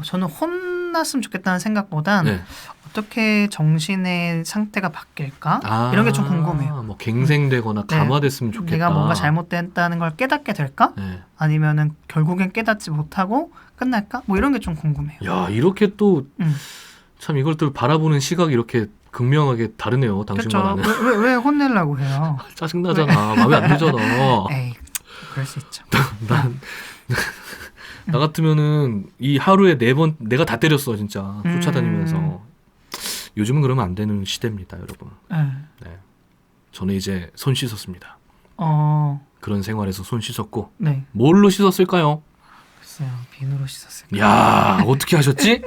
S2: 저는 혼났으면 좋겠다는 생각보단
S1: 네.
S2: 어떻게 정신의 상태가 바뀔까? 이런 게 좀 궁금해요.
S1: 뭐 갱생되거나 감화됐으면 좋겠다.
S2: 내가 뭔가 잘못됐다는 걸 깨닫게 될까?
S1: 네.
S2: 아니면은 결국엔 깨닫지 못하고 끝날까? 뭐 이런 게 좀 궁금해요.
S1: 야, 이렇게 또 참 이걸 또 바라보는 시각이 이렇게 극명하게 다르네요. 당신과
S2: 그렇죠.
S1: 나는.
S2: 왜 혼내려고 해요?
S1: 짜증나잖아. 마음에 안 들잖아.
S2: 에이, 그럴 수 있죠.
S1: 나 같으면은 이 하루에 4번 내가 다 때렸어 진짜 쫓아다니면서. 요즘은 그러면 안 되는 시대입니다, 여러분. 네. 저는 이제 손 씻었습니다. 그런 생활에서 손 씻었고.
S2: 네.
S1: 뭘로 씻었을까요?
S2: 글쎄요, 비누로 씻었을까요?
S1: 야, 어떻게 하셨지?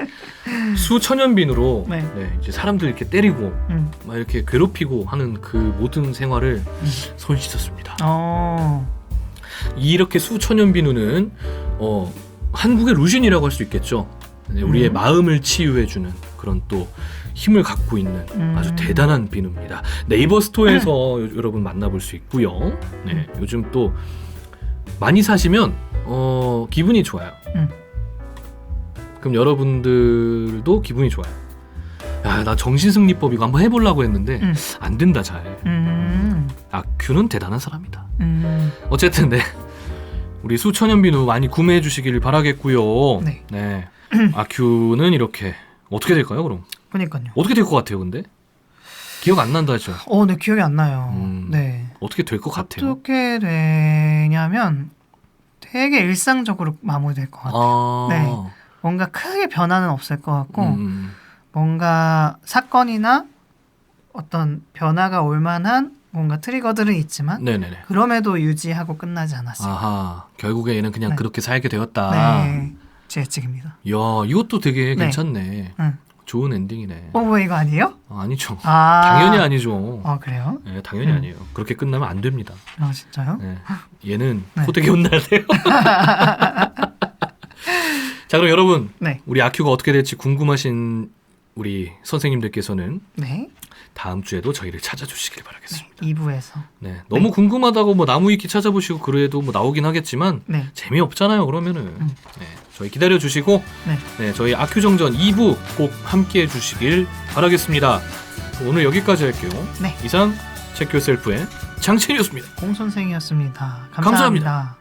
S1: 수천연 비누로
S2: 네.
S1: 이제 사람들 이렇게 때리고 막 이렇게 괴롭히고 하는 그 모든 생활을 손 씻었습니다. 이렇게 수천연 비누는 한국의 루신이라고 할 수 있겠죠. 우리의 마음을 치유해주는 그런 또 힘을 갖고 있는 아주 대단한 비누입니다. 네이버 스토어에서 여러분 만나볼 수 있고요. 네, 요즘 또 많이 사시면 기분이 좋아요. 그럼 여러분들도 기분이 좋아요. 야, 나 정신승리법 이거 한번 해보려고 했는데 안 된다 잘. 아큐는 대단한 사람이다. 어쨌든 우리 수천연 비누 많이 구매해 주시길 바라겠고요. 네. 아큐는 이렇게 어떻게 될까요, 그럼?
S2: 그러니까요.
S1: 어떻게 될 것 같아요, 근데? 기억 안 난다 했죠?
S2: 네, 기억이 안 나요. 네.
S1: 어떻게 될 것 같아요?
S2: 어떻게 되냐면 되게 일상적으로 마무리될 것 같아요. 네. 뭔가 크게 변화는 없을 것 같고 뭔가 사건이나 어떤 변화가 올 만한 뭔가 트리거들은 있지만
S1: 네네네.
S2: 그럼에도 유지하고 끝나지 않았어요.
S1: 아하, 결국에 얘는 그냥 그렇게 살게 되었다.
S2: 네. 제 예측입니다.
S1: 이야, 이것도 되게 괜찮네. 좋은 엔딩이네.
S2: 왜 이거 아니에요?
S1: 아니죠. 당연히 아니죠.
S2: 그래요?
S1: 네, 당연히 아니에요. 그렇게 끝나면 안 됩니다.
S2: 진짜요?
S1: 네. 얘는 호되게 혼나야 돼요. 자, 그럼 여러분, 우리 아큐가 어떻게 될지 궁금하신 우리 선생님들께서는 다음 주에도 저희를 찾아주시길 바라겠습니다.
S2: 네, 2부에서.
S1: 네, 너무 궁금하다고 뭐 나무위키 찾아보시고 그래도 뭐 나오긴 하겠지만
S2: 네.
S1: 재미없잖아요. 그러면은 네, 저희 기다려주시고
S2: 네.
S1: 네, 저희 아큐정전 2부 꼭 함께해 주시길 바라겠습니다. 오늘 여기까지 할게요.
S2: 네.
S1: 이상 체크요셀프의 장첸이었습니다.
S2: 공 선생이었습니다.
S1: 감사합니다.
S2: 감사합니다.